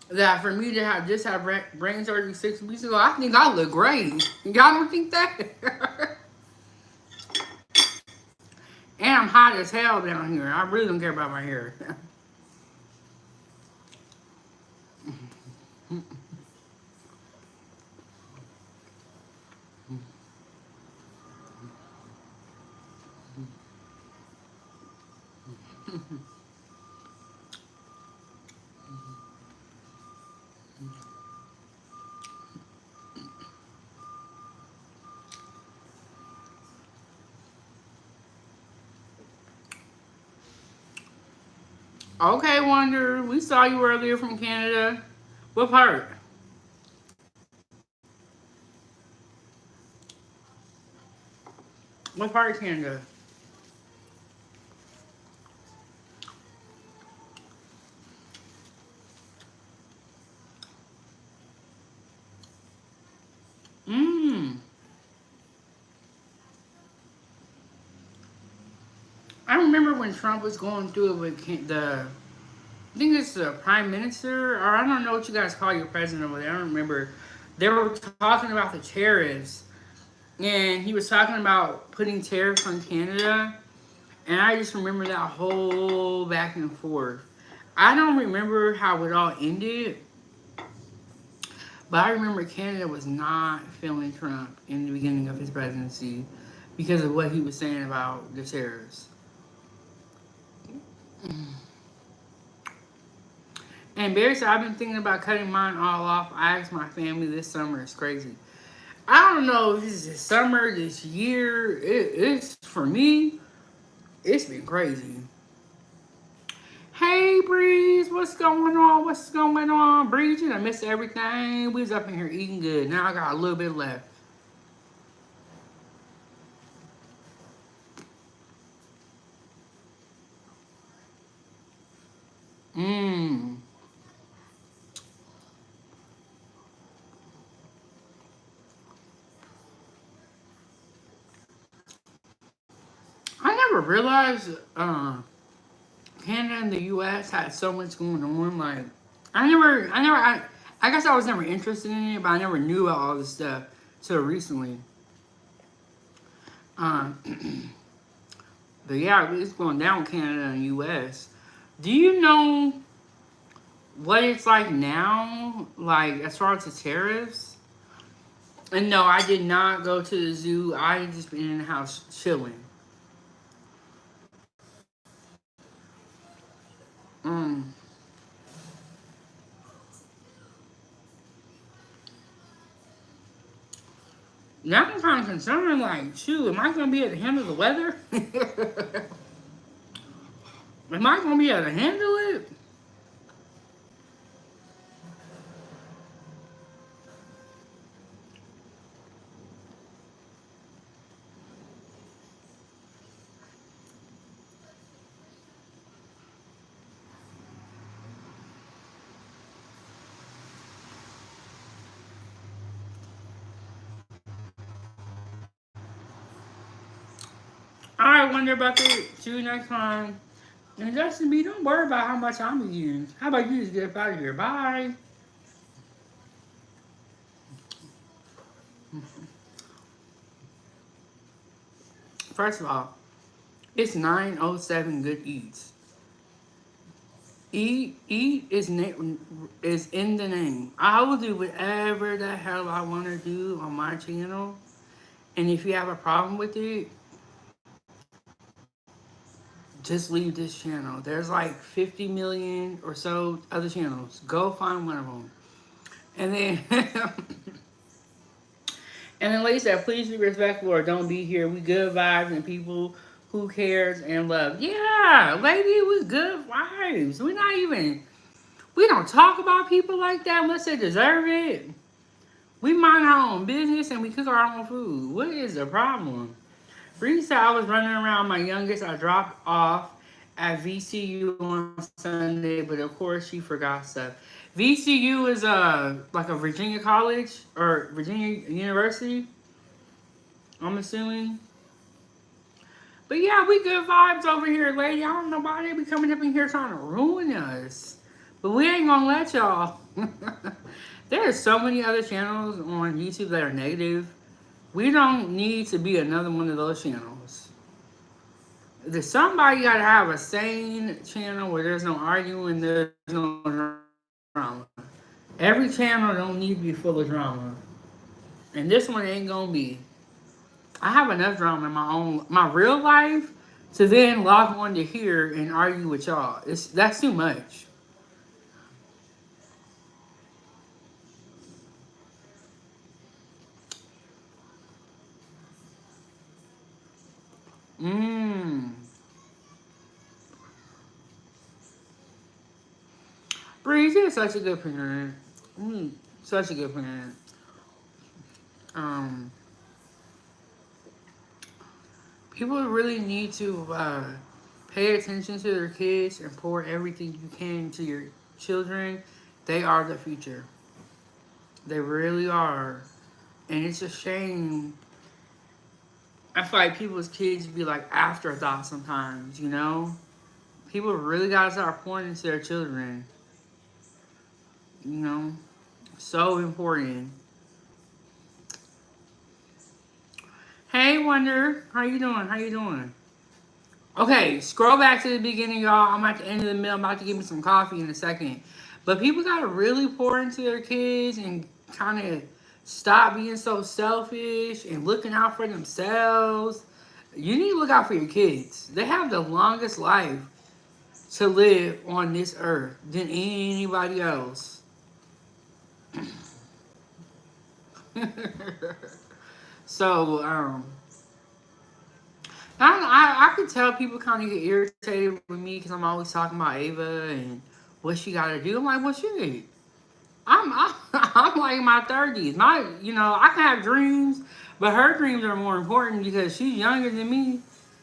Speaker 1: that for me to have just have brain surgery 6 weeks ago, I think I look great. Y'all don't think that? And I'm hot as hell down here. I really don't care about my hair. Okay, Wonder. We saw you earlier from Canada. What part? What part of Canada? Mmm. I remember when Trump was going through it with I think it's the prime minister, or I don't know what you guys call your president over there. I don't remember. They were talking about the tariffs, and he was talking about putting tariffs on Canada, and I just remember that whole back and forth. I don't remember how it all ended, but I remember Canada was not feeling Trump in the beginning of his presidency because of what he was saying about the tariffs. And Barry said, I've been thinking about cutting mine all off. I asked my family this summer. It's crazy. I don't know if this is summer, this year. It's, for me, it's been crazy. Hey, Breeze, what's going on? What's going on? Breeze, I missed everything. We was up in here eating good. Now I got a little bit left. Mmm. I never realized Canada and the U.S. had so much going on. Like, I guess I was never interested in it, but I never knew about all this stuff till recently. Um, but yeah, it's going down with Canada and U.S. Do you know what it's like now? Like, as far as the tariffs? And no, I did not go to the zoo. I just been in the house chilling. Mm. Now I'm kind of concerned, like, shoot, am I going to be able to handle the weather? Am I going to be able to handle it? Alright, Wonder Bucket. See you next time. And Justin B, don't worry about how much I'm eating. How about you just get up out of here? Bye. First of all, it's 9:07 Good Eats. Eat is in the name. I will do whatever the hell I want to do on my channel. And if you have a problem with it, just leave this channel. There's like 50 million or so other channels. Go find one of them. And then, and then lady said, please be respectful or don't be here. We good vibes and people who cares and love. Yeah, lady, we good vibes. We're not even. We don't talk about people like that unless they deserve it. We mind our own business and we cook our own food. What is the problem? Bree said I was running around my youngest. I dropped off at VCU on Sunday, but of course she forgot stuff. VCU is like a Virginia college or Virginia University. I'm assuming. But yeah, we good vibes over here, lady. I don't know why they be coming up in here trying to ruin us. But we ain't gonna let y'all. There are so many other channels on YouTube that are negative. We don't need to be another one of those channels. There's somebody gotta have a sane channel where there's no arguing, there's no drama. Every channel don't need to be full of drama. And this one ain't gonna be. I have enough drama in my real life to then log on to here and argue with y'all. That's too much. Mmm. Breeze, you're such a good parent. Such a good parent. Um, People really need to pay attention to their kids and pour everything you can into your children. They are the future. They really are. And it's a shame. I feel like people's kids be like afterthoughts sometimes, you know? People really gotta start pouring into their children. You know? So important. Hey Wonder, how you doing? How you doing? Okay, scroll back to the beginning, y'all. I'm at the end of the meal. I'm about to get me some coffee in a second. But people gotta really pour into their kids and kind of stop being so selfish and looking out for themselves. You need to look out for your kids. They have the longest life to live on this earth than anybody else. So, I could tell people kind of get irritated with me because I'm always talking about Ava and what she got to do. I'm like, well, shit. I'm like in my 30s. I can have dreams, but her dreams are more important because she's younger than me.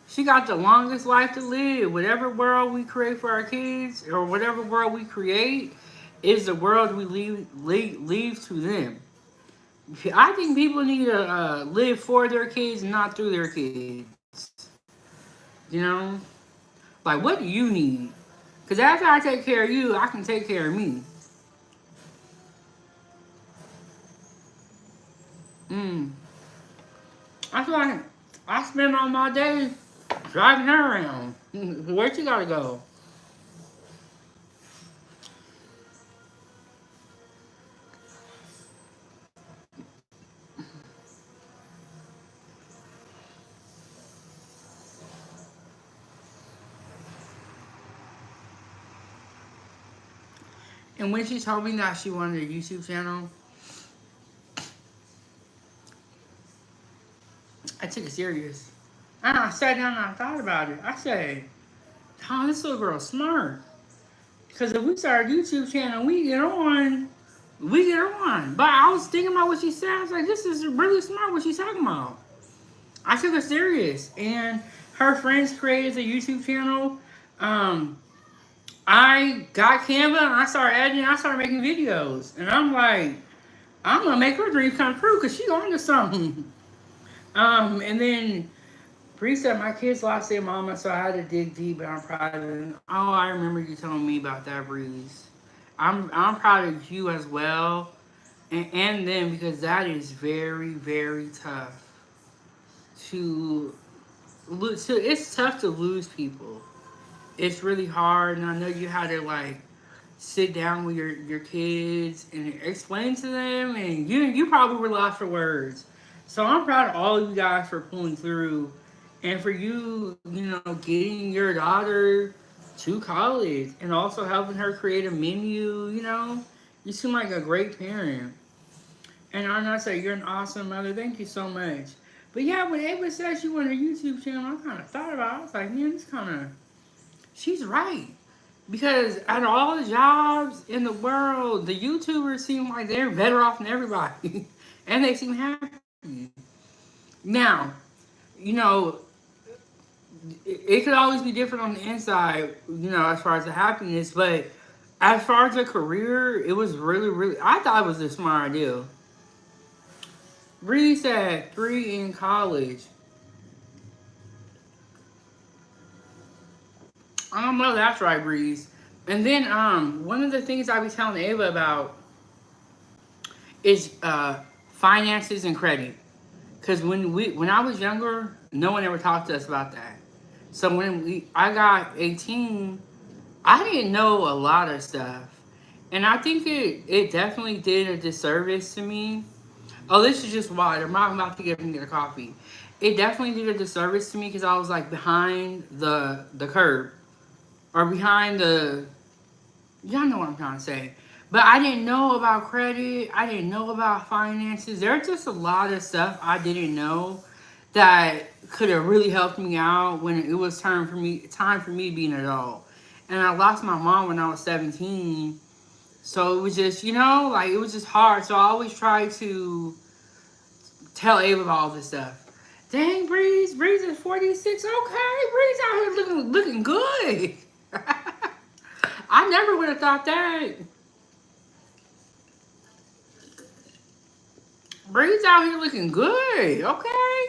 Speaker 1: She got the longest life to live. Whatever world we create for our kids, or whatever world we create, is the world we leave to them. I think people need to live for their kids, not through their kids. You know, like what do you need? Because after I take care of you, I can take care of me. Mm. I feel like I spend all my day driving her around. Where you gotta go? And when she told me that she wanted a YouTube channel, I took it serious. And I sat down and I thought about it. I said, oh, this little girl's smart. Because if we start a YouTube channel, we get on. But I was thinking about what she said. I was like, this is really smart what she's talking about. I took her serious. And her friends created a YouTube channel. Um, I got Canva and I started editing. I started making videos. And I'm like, I'm going to make her dreams come true because she's on to something. And then Bree said my kids lost their mama, so I had to dig deep, and I'm proud of them. Oh, I remember you telling me about that, Breeze. I'm proud of you as well, and them because that is very very tough to lose. It's tough to lose people. It's really hard, and I know you had to like sit down with your kids and explain to them, and you probably were lost for words. So I'm proud of all of you guys for pulling through, and for you, getting your daughter to college and also helping her create a menu. You seem like a great parent, and I'm not saying you're an awesome mother. Thank you so much. But yeah, when Ava said she wanted a YouTube channel, I kind of thought about it. I was like, man, this kind of, she's right. Because out of all the jobs in the world, the YouTubers seem like they're better off than everybody. And they seem happy. Now, you know, it could always be different on the inside, you know, as far as the happiness, but as far as a career, it was really, really, I thought it was a smart idea. Reed said 3 in college. I don't know, that's right, Breeze. And then one of the things I be telling Ava about is finances and credit. Cause when I was younger, no one ever talked to us about that. So when I got 18, I didn't know a lot of stuff. And I think it definitely did a disservice to me. Oh, this is just water. I'm about to get him to get a coffee. It definitely did a disservice to me because I was like behind the curve or behind the, y'all know what I'm trying to say. But I didn't know about credit. I didn't know about finances. There's just a lot of stuff I didn't know that could have really helped me out when it was time for me being an adult. And I lost my mom when I was 17. So it was just, you know, like it was just hard. So I always try to tell Ava about all this stuff. Dang, Breeze. Breeze is 46. Okay, Breeze out here looking good. I never would have thought that. Breeze out here looking good. Okay.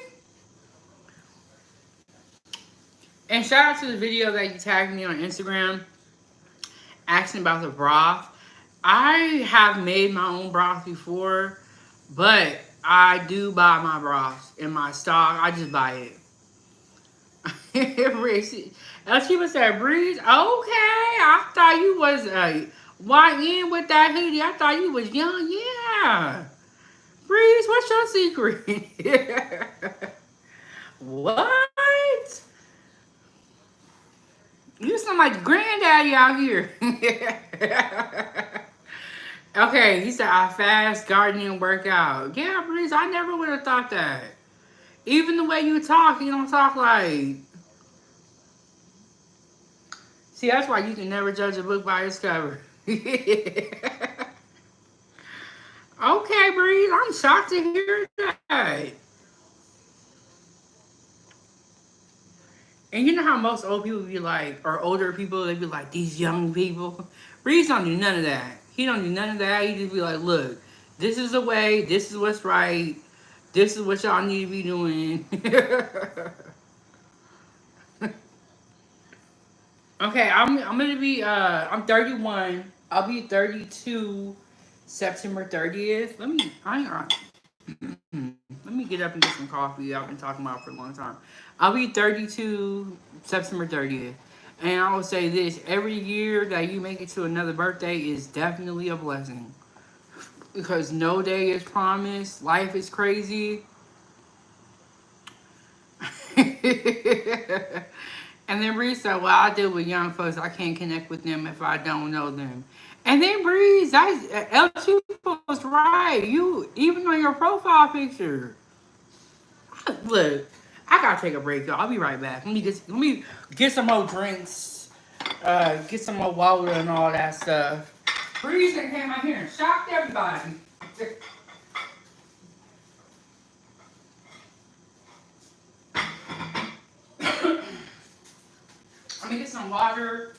Speaker 1: And shout out to the video that you tagged me on Instagram asking about the broth. I have made my own broth before, but I do buy my broth in my stock. I just buy it. Breeze. She was saying, Breeze, okay. I thought you was YN with that hoodie. I thought you was young. Yeah. Breeze, what's your secret? What? You sound like granddaddy out here. Okay, he said I fast, garden, and work out. Yeah, Breeze, I never would have thought that. Even the way you talk, you don't talk like. See, that's why you can never judge a book by its cover. Okay, Breeze, I'm shocked to hear that. And you know how most old people be like, or older people, they be like, these young people. Breeze don't do none of that. He don't do none of that. He just be like, look, this is the way, this is what's right, this is what y'all need to be doing. Okay, I'm gonna be I'm 31. I'll be 32 September 30th. Let me get up and get some coffee. I've been talking about it for a long time. I'll be 32 September 30th. And I will say this, every year that you make it to another birthday is definitely a blessing. Because no day is promised. Life is crazy. And then Breeze said, well, I deal with young folks. I can't connect with them if I don't know them. And then Breeze, L2 was right. You, even on your profile picture. Look, I gotta take a break, y'all. I'll be right back. Let me get some more drinks, get some more water and all that stuff. Breeze came out here and shocked everybody. Let me get some water.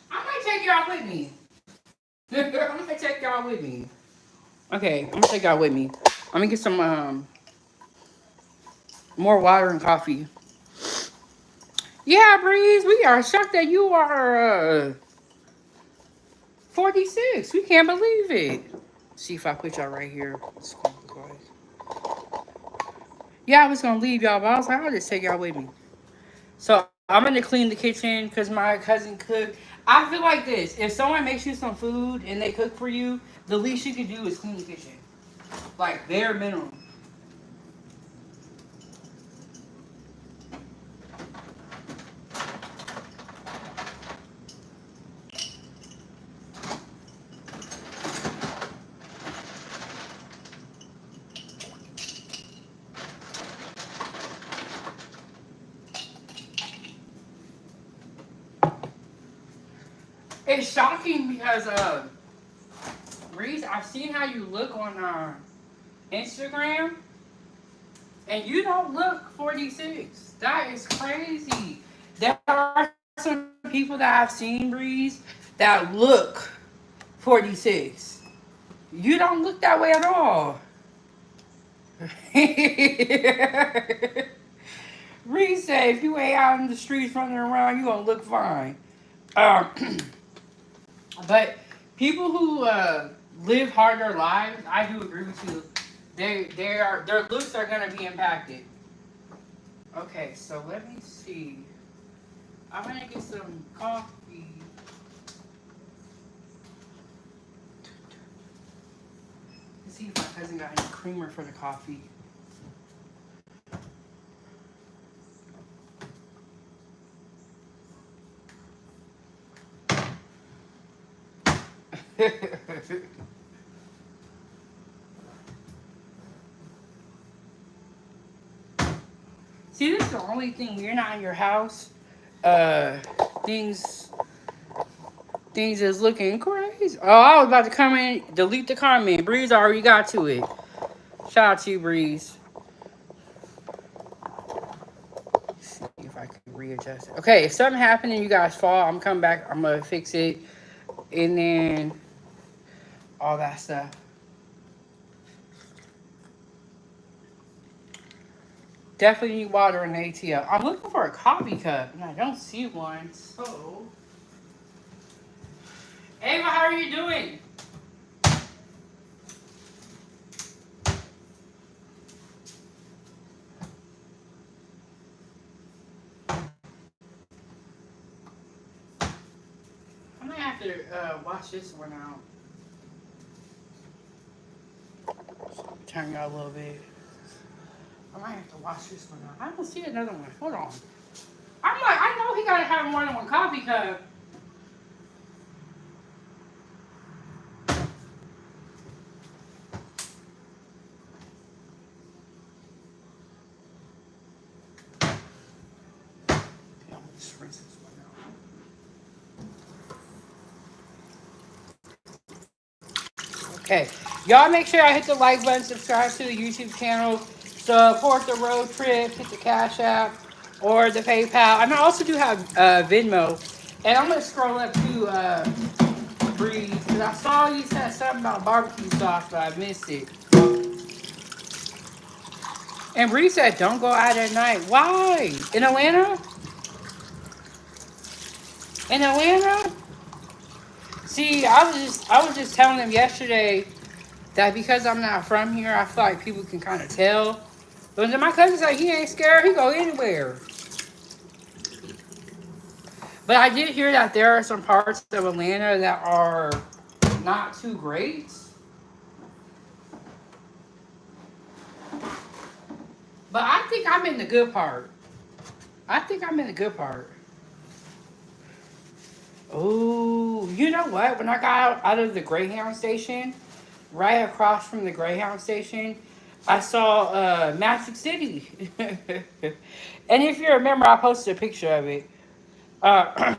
Speaker 1: I might take y'all with me. I might take y'all with me. Okay, I'm gonna take y'all with me. Let me get some more water and coffee. Yeah, Breeze, we are shocked that you are 46. We can't believe it. See if I put y'all right here. Yeah, I was gonna leave y'all, but I was like, I'll just take y'all with me. So I'm gonna clean the kitchen because my cousin cooked. I feel like this: if someone makes you some food and they cook for you, the least you can do is clean the kitchen, like bare minimum. It's shocking because Reese, I've seen how you look on Instagram, and you don't look 46. That is crazy. There are some people that I've seen, Breeze, that look 46. You don't look that way at all. Reese said, if you ain't out in the streets running around, you gonna look fine. Um, but people who live harder lives, I do agree with you. Their looks are gonna be impacted. Okay, so let me see. I'm gonna get some coffee. Let's see if my cousin got any creamer for the coffee. See, this is the only thing. When you're not in your house, uh, things things is looking crazy. Oh, I was about to come in, delete the comment. Breeze already got to it. Shout out to you, Breeze. Let's see if I can readjust it. Okay, if something happened and you guys fall, I'm coming back. I'm gonna fix it, and then all that stuff. Definitely need water in the ATL. I'm looking for a coffee cup, and I don't see one. So, Ava, how are you doing? I might have to wash this one out. Turn out a little bit. I might have to wash this one out. I don't see another one. Hold on. I'm like, I know he gotta have more than one coffee cup. Yeah, I'm gonna just rinse this one out. Okay. Y'all make sure y'all hit the like button, subscribe to the YouTube channel, support the road trip, hit the Cash App or the PayPal. And I also do have Venmo. And I'm gonna scroll up to Breeze, because I saw you said something about barbecue sauce, but I missed it. And Bree said, "Don't go out at night." Why? In Atlanta? In Atlanta? See, I was just telling them yesterday that because I'm not from here, I feel like people can kind of tell. But then my cousin said he ain't scared. He go anywhere. But I did hear that there are some parts of Atlanta that are not too great. But I think I'm in the good part. I think I'm in the good part. Oh, you know what? When I got out of the Greyhound station, right across from the Greyhound station, I saw Magic City. And if you remember, I posted a picture of it. Uh,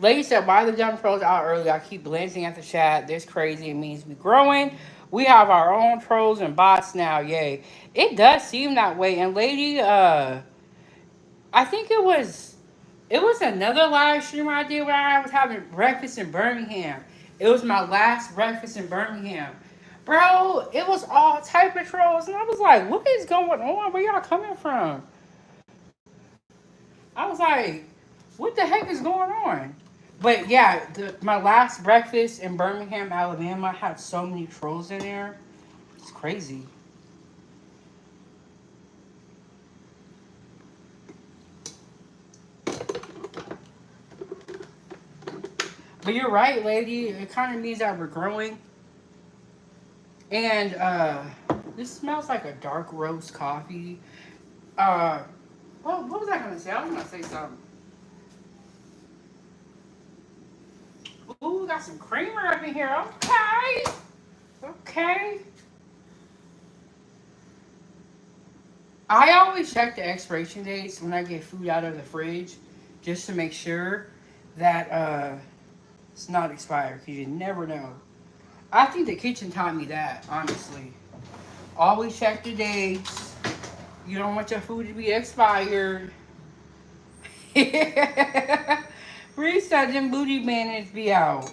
Speaker 1: Lady said, why the dumb trolls out early? I keep glancing at the chat. This crazy. It means we growing. We have our own trolls and bots now. Yay. It does seem that way. And Lady, I think it was another live stream I did where I was having breakfast in Birmingham. It was my last breakfast in Birmingham. Bro, it was all type of trolls. And I was like, what is going on? Where y'all coming from? I was like, what the heck is going on? But yeah, my last breakfast in Birmingham, Alabama had so many trolls in there. It's crazy. But you're right, lady. It kind of means that we're growing. And this smells like a dark roast coffee. Uh, what was I gonna say? I was gonna say something. Ooh, got some creamer up in here. Okay, okay. I always check the expiration dates when I get food out of the fridge, just to make sure that it's not expired because you never know. I think the kitchen taught me that, honestly. Always check the dates. You don't want your food to be expired. Reset them booty bandits be out.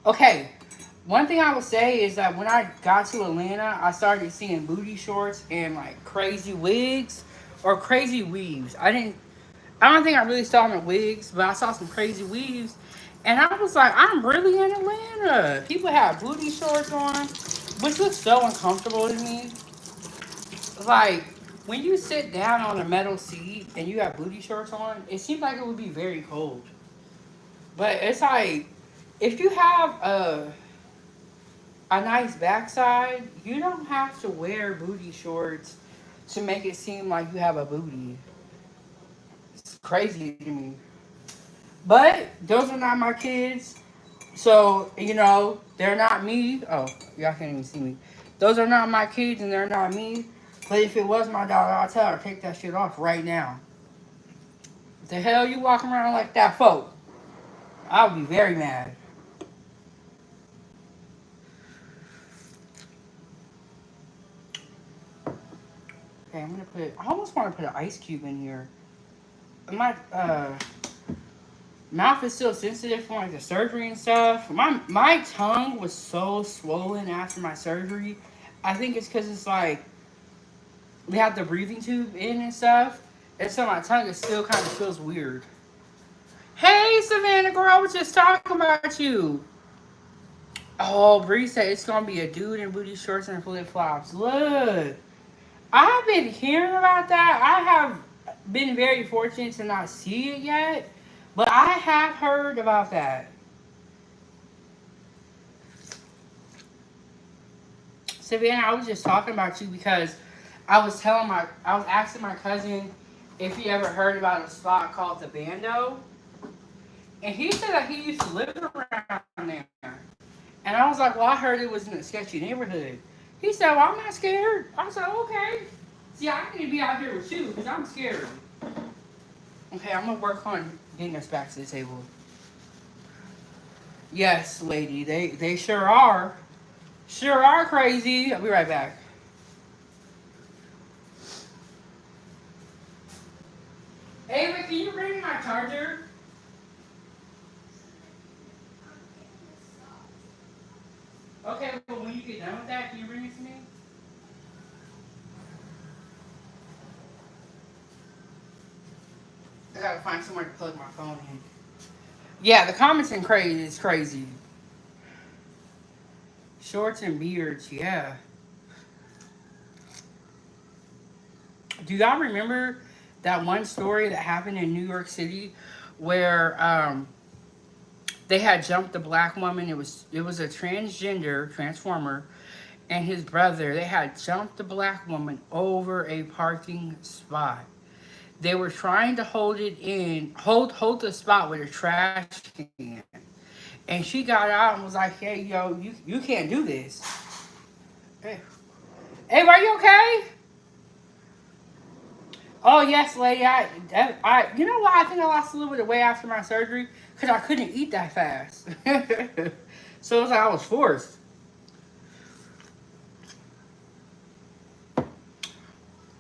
Speaker 1: Okay, one thing I would say is that when I got to Atlanta, I started seeing booty shorts and like crazy wigs or crazy weaves. I don't think I really saw the wigs, but I saw some crazy weaves. And I was like, I'm really in Atlanta. People have booty shorts on, which looks so uncomfortable to me. Like, when you sit down on a metal seat and you have booty shorts on, it seems like it would be very cold. But it's like, if you have a nice backside, you don't have to wear booty shorts to make it seem like you have a booty. It's crazy to me. But those are not my kids. So, they're not me. Oh, y'all can't even see me. Those are not my kids and they're not me. But if it was my daughter, I'll tell her, take that shit off right now. The hell you walking around like that, folk? I would be very mad. Okay, I almost want to put an ice cube in here. My mouth is still sensitive from like the surgery and stuff. My tongue was so swollen after my surgery. I think it's because it's like we had the breathing tube in and stuff, and so my tongue is still kind of feels weird. Hey, Savannah girl, I was just talking about you. Oh, Bree said it's gonna be a dude in booty shorts and flip flops. Look, I've been hearing about that. I have been very fortunate to not see it yet, but I have heard about that. Savannah, I was just talking about you because I was asking my cousin if he ever heard about a spot called the Bando, and he said that he used to live around there. And I was like, well, I heard it was in a sketchy neighborhood. He said, well, I'm not scared. I said, okay. See, I need to be out here with you because I'm scared. Okay, I'm going to work on getting us back to the table. Yes, lady, they sure are. Sure are crazy. I'll be right back. Ava, can you bring me my charger? Okay, well, when you get done with that, can you bring it to me? I gotta find somewhere to plug my phone in. Yeah, the comments in crazy is crazy. Shorts and beards, yeah. Do y'all remember that one story that happened in New York City where they had jumped a black woman? It was a transgender transformer and his brother. They had jumped the black woman over a parking spot. They were trying to hold the spot with a trash can. And she got out and was like, hey, yo, you can't do this. Hey, hey, are you okay? Oh, yes, lady. You know why I think I lost a little bit of weight after my surgery? Because I couldn't eat that fast. So it was like I was forced.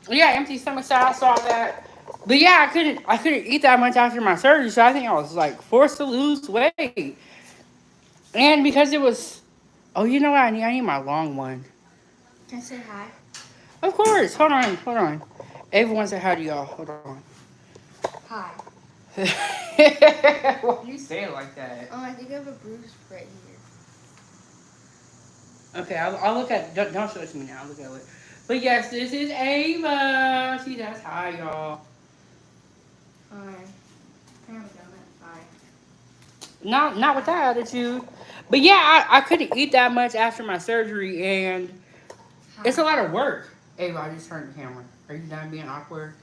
Speaker 1: Yeah, empty stomach side, I saw that. But yeah, I couldn't eat that much after my surgery, so I think I was like forced to lose weight. And because it was, oh, you know what? I need my long one.
Speaker 2: Can I say hi?
Speaker 1: Of course. Hold on. Everyone say hi to y'all. Hold on.
Speaker 2: Hi.
Speaker 1: Why do you say it like that?
Speaker 2: Oh, I think I have a bruise right here.
Speaker 1: Okay, I'll look at. Don't show it to me now. I'll look at it. But yes, this is Ava. She says hi, y'all.
Speaker 2: Hi. Can I have a donut? Hi.
Speaker 1: Not with that attitude. But yeah, I couldn't eat that much after my surgery, and it's a lot of work. Ava, I just turned the camera. Are you done being awkward?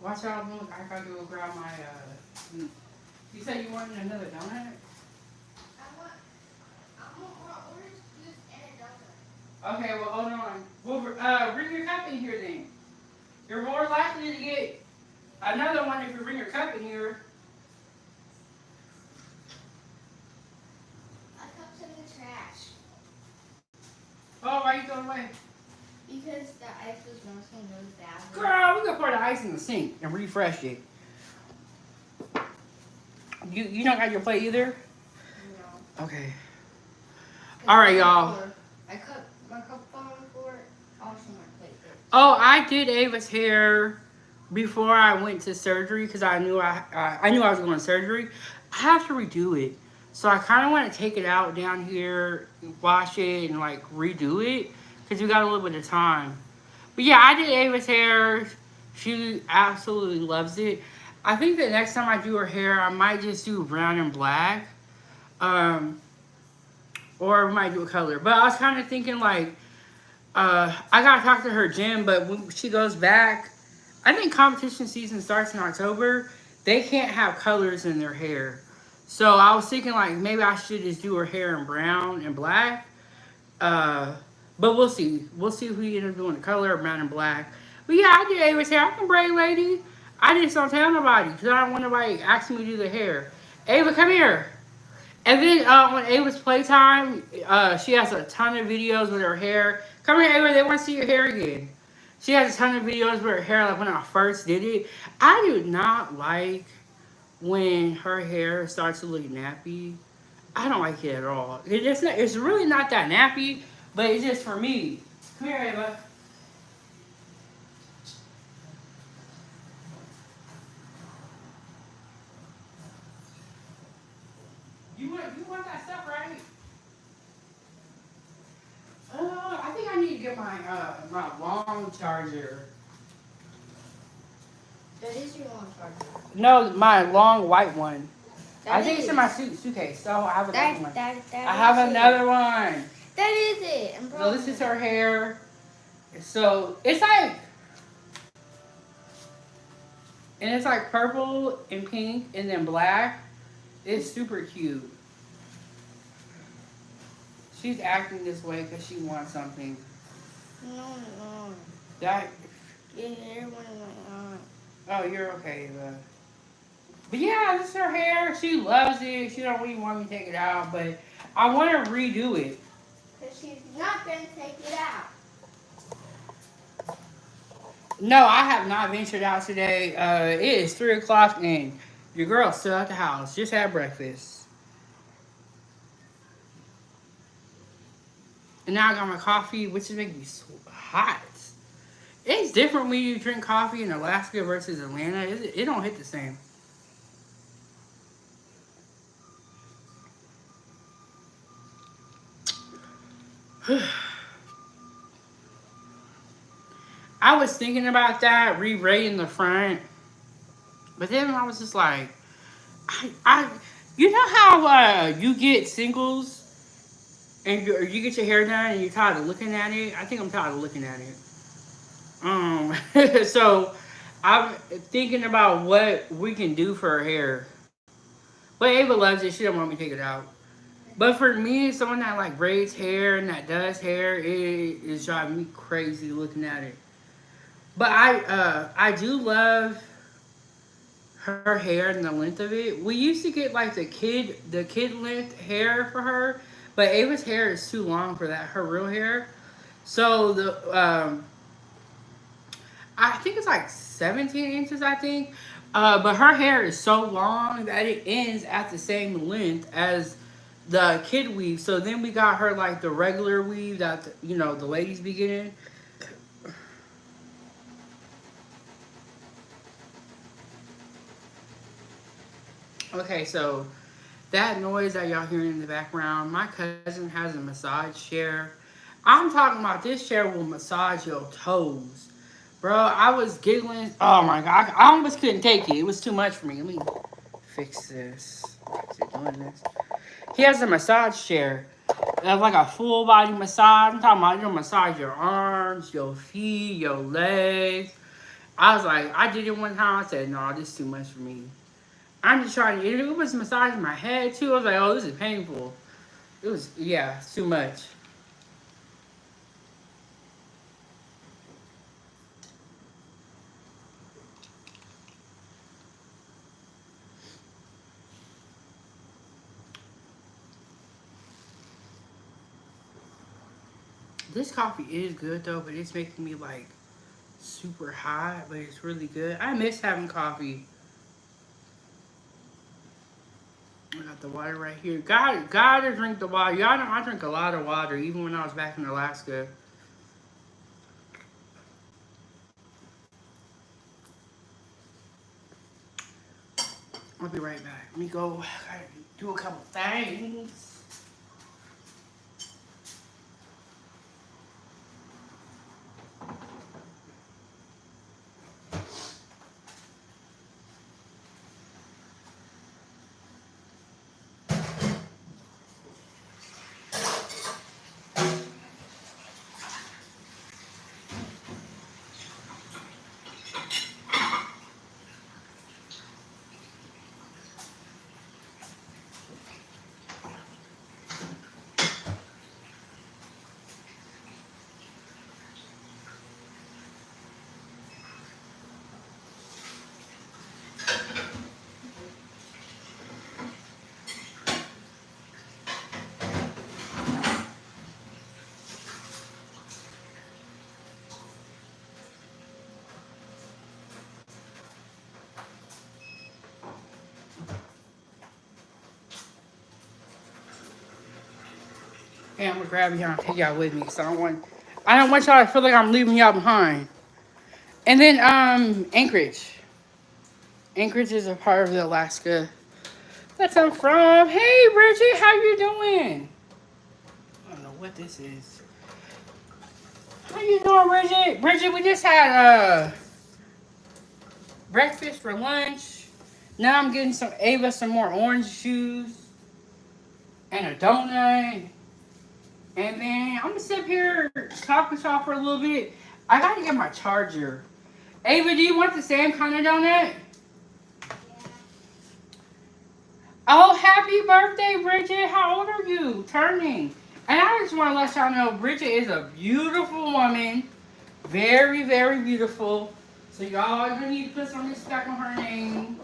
Speaker 1: Watch out, look. I gotta go grab my. You said you wanted another donut? Okay, well, hold on. Well, bring your cup in here then. You're more likely to get Another one if you bring your cup in here.
Speaker 2: My cup's in the trash.
Speaker 1: Oh, why you throwing away?
Speaker 2: Because the ice was melting really fast.
Speaker 1: Girl, we can pour the ice in the sink and refresh it. You don't got your plate either?
Speaker 2: No.
Speaker 1: Okay. All right, y'all.
Speaker 2: My cup fell on the floor. Also my plate.
Speaker 1: Oh, I did Ava's hair before I went to surgery because I knew I knew I was going to surgery. I have to redo it, so I kind of want to take it out down here, wash it, and like redo it because we got a little bit of time. But yeah, I did Ava's hair. She absolutely loves it. I think the next time I do her hair, I might just do brown and black, or we might do a color. But I was kind of thinking like. I gotta talk to her gym, but when she goes back, I think competition season starts in October. They can't have colors in their hair. So I was thinking like maybe I should just do her hair in brown and black. Uh, but we'll see. We'll see if we end up doing the color brown and black. But yeah, I did Ava's hair. I can braid lady. I just don't tell nobody because I don't want nobody asking me to do the hair. Ava, come here. And then on Ava's playtime, she has a ton of videos with her hair. Come here, Ava. They want to see your hair again. She has a ton of videos with her hair, like when I first did it. I do not like when her hair starts to look nappy. I don't like it at all. It's really not that nappy, but it's just for me. Come here, Ava. You want that stuff, right? I think I need to get my long charger.
Speaker 2: That is your long charger.
Speaker 1: No, my long white one.
Speaker 2: That
Speaker 1: I think
Speaker 2: is.
Speaker 1: it's in my suitcase. So I have another one.
Speaker 2: That
Speaker 1: I have
Speaker 2: is
Speaker 1: another one.
Speaker 2: It. That is it. I'm
Speaker 1: So this is her hair. So it's like, and it's like purple and pink and then black. It's super cute. She's acting this way because she wants something.
Speaker 2: No.
Speaker 1: That.
Speaker 2: Your hair went in my arm.
Speaker 1: Oh, you're okay, Eva. But yeah, this is her hair. She loves it. She don't really want me to take it out, but I want to redo it.
Speaker 2: Because she's not going to take it out.
Speaker 1: No, I have not ventured out today. It is 3 o'clock and your girl's still at the house. Just had breakfast. And now I got my coffee, which is making me so hot. It's different when you drink coffee in Alaska versus Atlanta. It don't hit the same. I was thinking about that, re-rating the front. But then I was just like, you know how you get singles and you get your hair done and you're tired of looking at it? I think I'm tired of looking at it. So I'm thinking about what we can do for her hair. But Ava loves it. She don't want me to take it out. But for me, someone that like braids hair and that does hair, it is driving me crazy looking at it. But I do love her hair and the length of it. We used to get like the kid length hair for her, but Ava's hair is too long for that, her real hair. So I think it's like 17 inches, I think. But her hair is so long that it ends at the same length as the kid weave. So then we got her like the regular weave that the ladies be getting. Okay, so that noise that y'all hearing in the background, my cousin has a massage chair. I'm talking about this chair will massage your toes. Bro, I was giggling. Oh my god, I almost couldn't take it. It was too much for me. Let me fix this. Is it doing this? He has a massage chair. That's like a full body massage. I'm talking about you'll massage your arms, your feet, your legs. I was like, I did it one time. I said, no, this is too much for me. I'm just trying to, it was massaging my head too. I was like, oh, this is painful. It was, yeah, it's too much. This coffee is good though, but it's making me like super hot, but it's really good. I miss having coffee. I got the water right here. Gotta drink the water. Y'all know I drink a lot of water, even when I was back in Alaska. I'll be right back. Let me go. Gotta do a couple things. Hey, I'm gonna grab y'all and take y'all with me. So I don't want y'all to feel like I'm leaving y'all behind. And then Anchorage. Anchorage is a part of the Alaska that I'm from. Hey Bridget, how you doing? I don't know what this is. How you doing, Bridget? Bridget, we just had breakfast for lunch. Now I'm getting some more orange juice and a donut. And then I'm gonna sit here talk with y'all for a little bit. I gotta get my charger. Ava, do you want the same kind of donut? Oh, happy birthday, Bridget. How old are you turning? And I just want to let y'all know Bridget is a beautiful woman. Very, very beautiful. So y'all gonna need to put some respect on her name.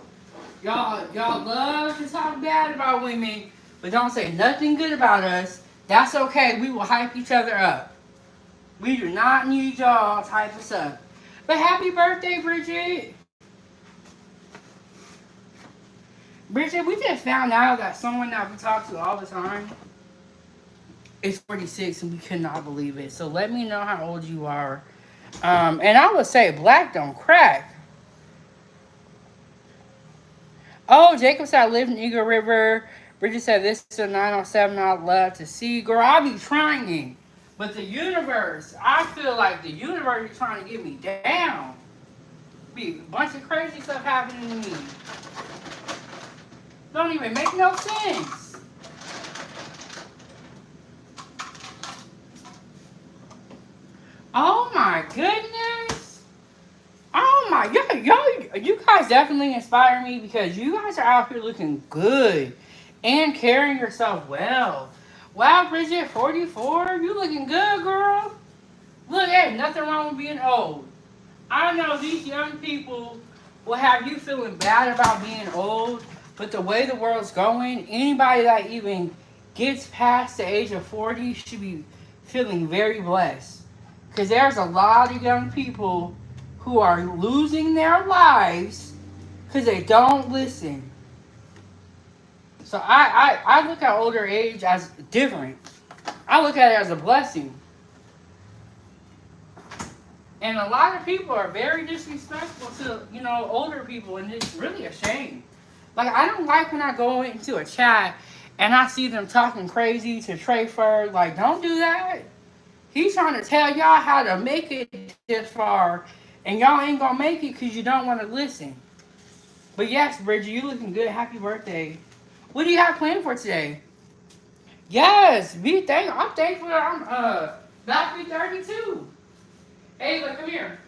Speaker 1: Y'all love to talk bad about women, but don't say nothing good about us. That's okay. We will hype each other up. We do not need y'all to hype us up. But happy birthday, Bridget. Bridget, we just found out that someone that we talk to all the time is 46 and we could not believe it. So let me know how old you are. And I would say black don't crack. Oh, Jacob said I live in Eagle River. Bridget said this is a 907 I'd love to see. Girl, I'll be trying. But the universe, I feel like the universe is trying to get me down. Be a bunch of crazy stuff happening to me. Don't even make no sense. Oh my goodness. Oh my, you guys definitely inspire me because you guys are out here looking good and carrying yourself well. Wow, Bridget, 44, you looking good, girl. Look, hey, nothing wrong with being old. I know these young people will have you feeling bad about being old, but the way the world's going, anybody that even gets past the age of 40 should be feeling very blessed. Because there's a lot of young people who are losing their lives because they don't listen. So I look at older age as different. I look at it as a blessing. And a lot of people are very disrespectful to, older people, and it's really a shame. Like, I don't like when I go into a chat and I see them talking crazy to Trayford. Like, don't do that. He's trying to tell y'all how to make it this far, and y'all ain't gonna make it because you don't want to listen. But yes, Bridget, you looking good. Happy birthday. What do you have planned for today? Yes, I'm thankful that I'm about to be 32. Ava, come here.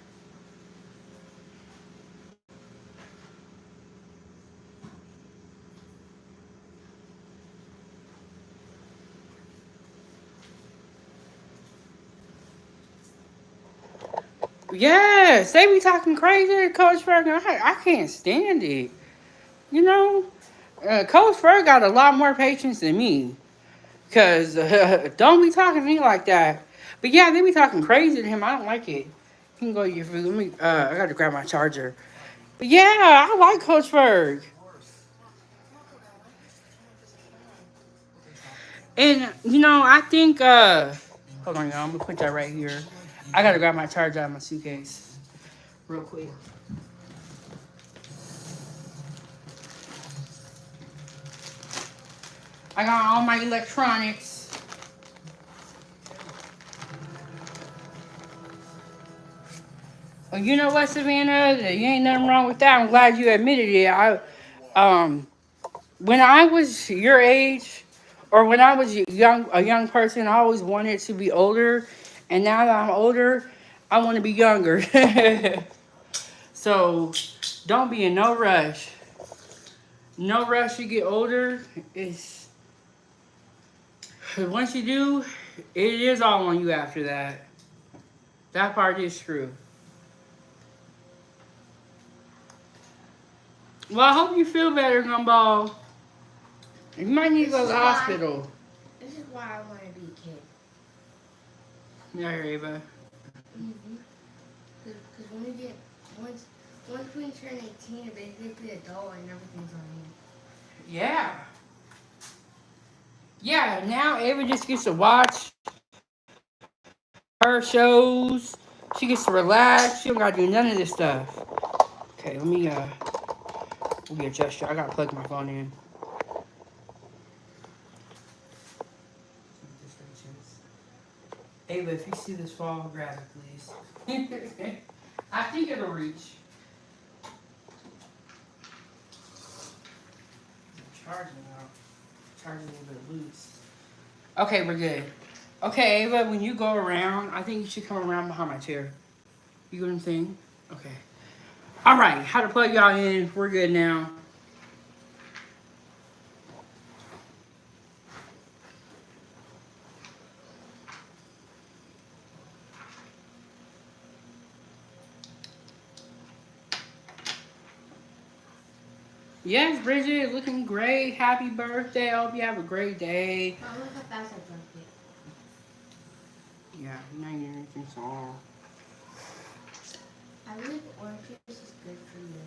Speaker 1: Yes, they be talking crazy to Coach Ferg. I can't stand it. You know, Coach Ferg got a lot more patience than me. Because don't be talking to me like that. But yeah, they be talking crazy to him. I don't like it. You can go to your food. Let me. I got to grab my charger. But yeah, I like Coach Berg. And you know, I think. Hold on, y'all. I'm gonna put that right here. I gotta grab my charger out of my suitcase real quick. I got all my electronics. Well, you know what, Savannah? You ain't nothing wrong with that. I'm glad you admitted it. When I was your age, or when I was a young person, I always wanted to be older, and now that I'm older, I want to be younger. So, don't be in no rush. No rush to get older. It's once you do, it is all on you after that. That part is true. Well, I hope you feel better, Gumball. You might need to go to the hospital.
Speaker 2: This is why I want to be a kid.
Speaker 1: Yeah, Ava.
Speaker 2: Because when we get once we turn 18, we're basically adult and everything's on you.
Speaker 1: Yeah. Yeah, now Ava just gets to watch her shows. She gets to relax. She don't gotta do none of this stuff. Okay, let me adjust you. I gotta plug my phone in. Ava, if you see this fall, grab it, please. I think it'll reach. Charging out. Charging a little bit loose. Okay, we're good. Okay, Ava, when you go around, I think you should come around behind my chair. You get what I'm saying? Okay. All right, how to plug y'all in. We're good now. Yes, Bridget, looking great. Happy birthday. I hope you have a great day.
Speaker 2: Mom, look how fast I drunk it.
Speaker 1: Yeah, not even anything small.
Speaker 2: I believe orange juice is good for you.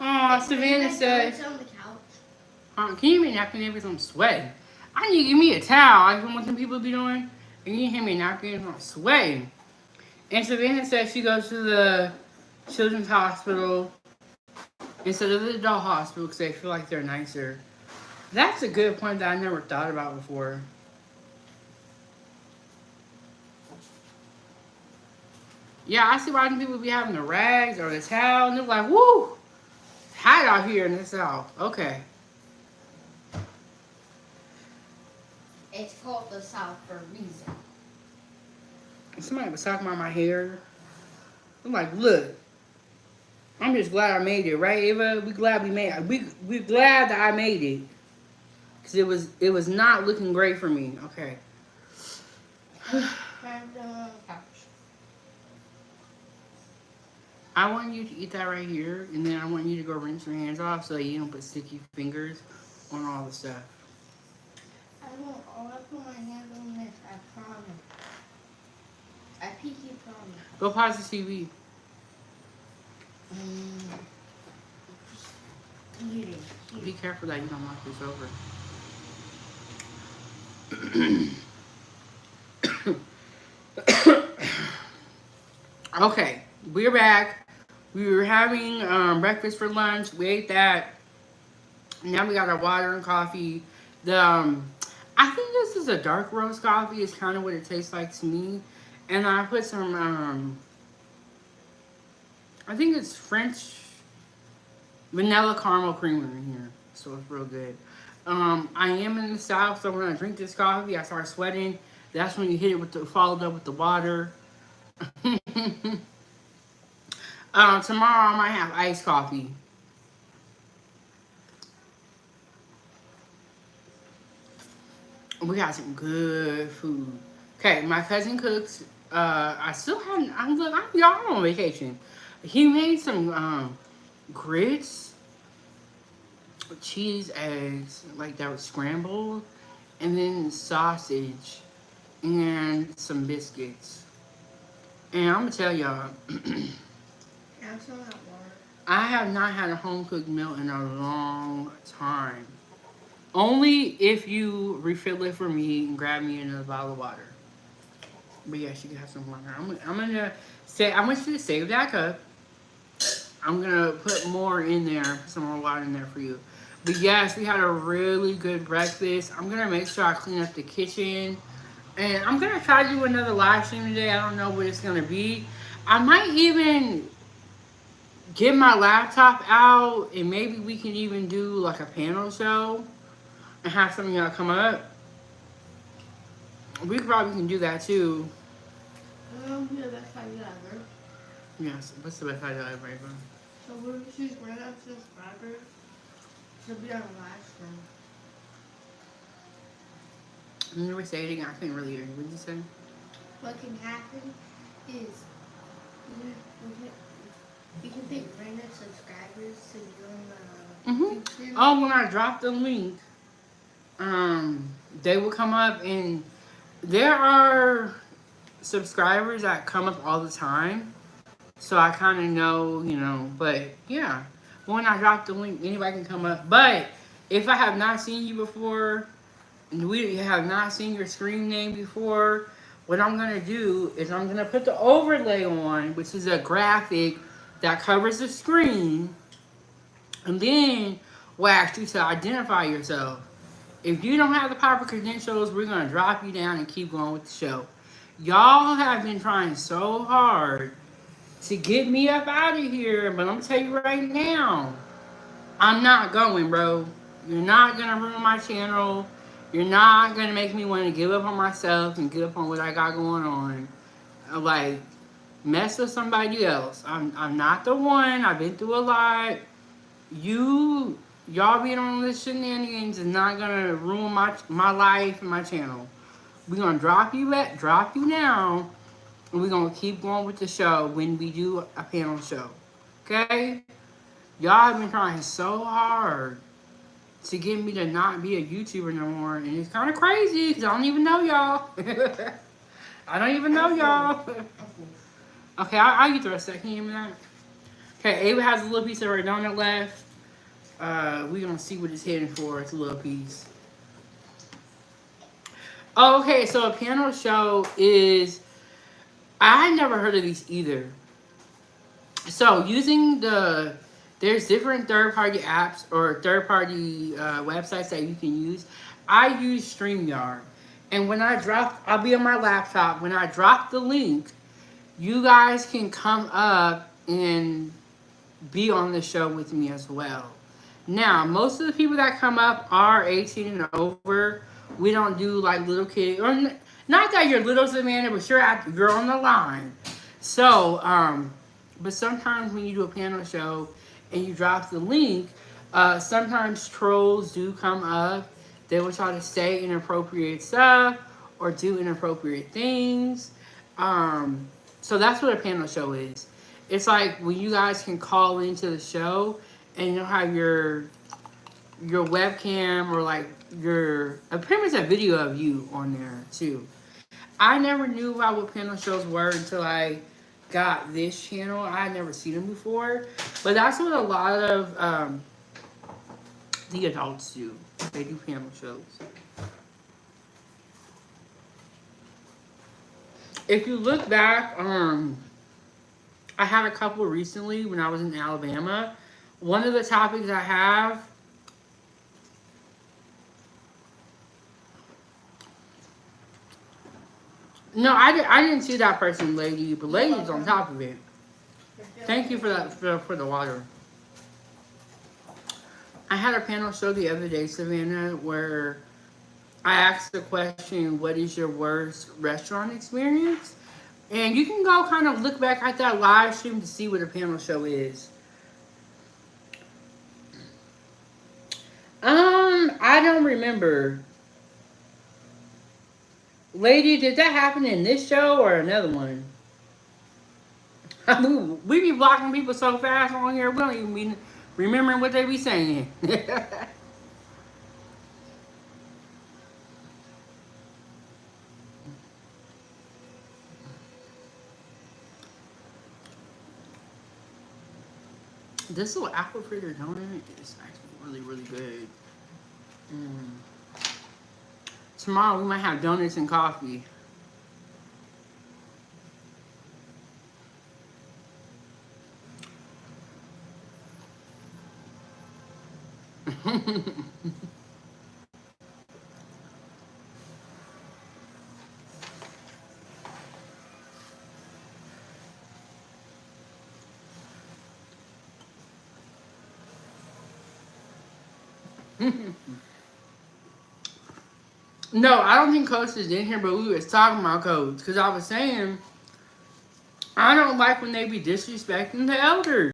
Speaker 1: Oh, Savannah said,
Speaker 2: It's on the couch.
Speaker 1: can you give me a napkin because I'm sweating? I need to give me a towel. I want some people to be doing. And you hand me a napkin because I'm sweating. And Savannah said she goes to the children's hospital instead of the adult hospital because they feel like they're nicer. That's a good point that I never thought about before. Yeah, I see why people be having the rags or the towel, and they're like, woo, it's hot out here in the South. Okay.
Speaker 2: It's called the South for a reason.
Speaker 1: Somebody was talking about my hair. I'm like, look, I'm just glad I made it, right, Ava? We glad we made it. We glad that I made it. Because it was not looking great for me. Okay. I want you to eat that right here, and then I want you to go rinse your hands off so you don't put sticky fingers on all the stuff.
Speaker 2: I won't. I'll put my hands on this. I promise. I pinky promise.
Speaker 1: Go pause the TV.
Speaker 2: Eating.
Speaker 1: Be careful that you don't knock this over. Okay, we're back. We were having breakfast for lunch. We ate that. Now we got our water and coffee. I think this is a dark roast coffee. It's kind of what it tastes like to me. And I put some I think it's French vanilla caramel creamer in here, so it's real good. I am in the South, so when I drink this coffee, I start sweating. That's when you hit it with followed up with the water. Tomorrow I might have iced coffee. We got some good food. Okay, my cousin cooks. I still haven't. Y'all on vacation. He made some grits, cheese, eggs, like that was scrambled, and then sausage and some biscuits. And I'm gonna tell y'all,
Speaker 2: Yeah, I'm still not water.
Speaker 1: I have not had a home cooked meal in a long time. Only if you refill it for me and grab me another bottle of water. But yes, you can have some water. I'm gonna say I want you to save that cup. I'm gonna put more in there, put some more water in there for you. But yes, we had a really good breakfast. I'm gonna make sure I clean up the kitchen. And I'm gonna try to do another live stream today. I don't know what it's gonna be. I might even get my laptop out and maybe we can even do like a panel show and have some of y'all come up. We probably can do that too.
Speaker 2: Yeah, that's idea ever.
Speaker 1: Yes, what's the best idea ever?
Speaker 2: So we're just run up subscribers to be on a live stream.
Speaker 1: Let me say it again. I couldn't really hear you. What did you say?
Speaker 2: What can happen is we can pick random subscribers to be on the
Speaker 1: Mm-hmm.
Speaker 2: YouTube.
Speaker 1: Oh, when I drop the link, they will come up and there are subscribers that come up all the time. So I kind of know, but yeah. When I drop the link, anybody can come up. But if I have not seen you before, and we have not seen your screen name before, what I'm going to do is I'm going to put the overlay on, which is a graphic that covers the screen. And then we'll ask you to identify yourself. If you don't have the proper credentials, we're going to drop you down and keep going with the show. Y'all have been trying so hard to get me up out of here, but I'm going to tell you right now, I'm not going, bro. You're not going to ruin my channel. You're not going to make me want to give up on myself and give up on what I got going on. Like, mess with somebody else. I'm not the one. I've been through a lot. Y'all being on this shenanigans is not gonna ruin my life and my channel. We're gonna drop you down, and we're gonna keep going with the show when we do a panel show. Okay? Y'all have been trying so hard to get me to not be a YouTuber no more, and it's kind of crazy because I don't even know y'all. I don't even know y'all. Okay, I'll get the rest of that. Can you give me that? Okay, Ava has a little piece of her donut left. We're gonna see what it's heading for. It's a little piece. Oh, okay, so a piano show is. I never heard of these either. So there's different third-party apps or third-party websites that you can use. I use StreamYard, and I'll be on my laptop. When I drop the link, you guys can come up and be on the show with me as well. Now, most of the people that come up are 18 and over. We don't do like little kids, or not that you're little, Savannah, but you're on the line. So, but sometimes when you do a panel show and you drop the link, sometimes trolls do come up. They will try to say inappropriate stuff or do inappropriate things. So that's what a panel show is. It's like when you guys can call into the show and you'll have your webcam or like your pretty much a video of you on there too. I never knew about what panel shows were until I got this channel. I had never seen them before, but that's what a lot of the adults do. They do panel shows. If you look back, I had a couple recently when I was in Alabama. One of the topics I have. No, I didn't see that person, lady, but lady's on top of it. Thank you for that for the water. I had a panel show the other day, Savannah, where I asked the question, "What is your worst restaurant experience?" And you can go kind of look back at that live stream to see what a panel show is. I don't remember. Lady, did that happen in this show or another one? We be blocking people so fast on here, we don't even be remembering what they be saying. This little apple fritter donut is actually really, really good. Tomorrow we might have donuts and coffee. No, I don't think Coach is in here, but we was talking about Coach because I was saying I don't like when they be disrespecting the elders.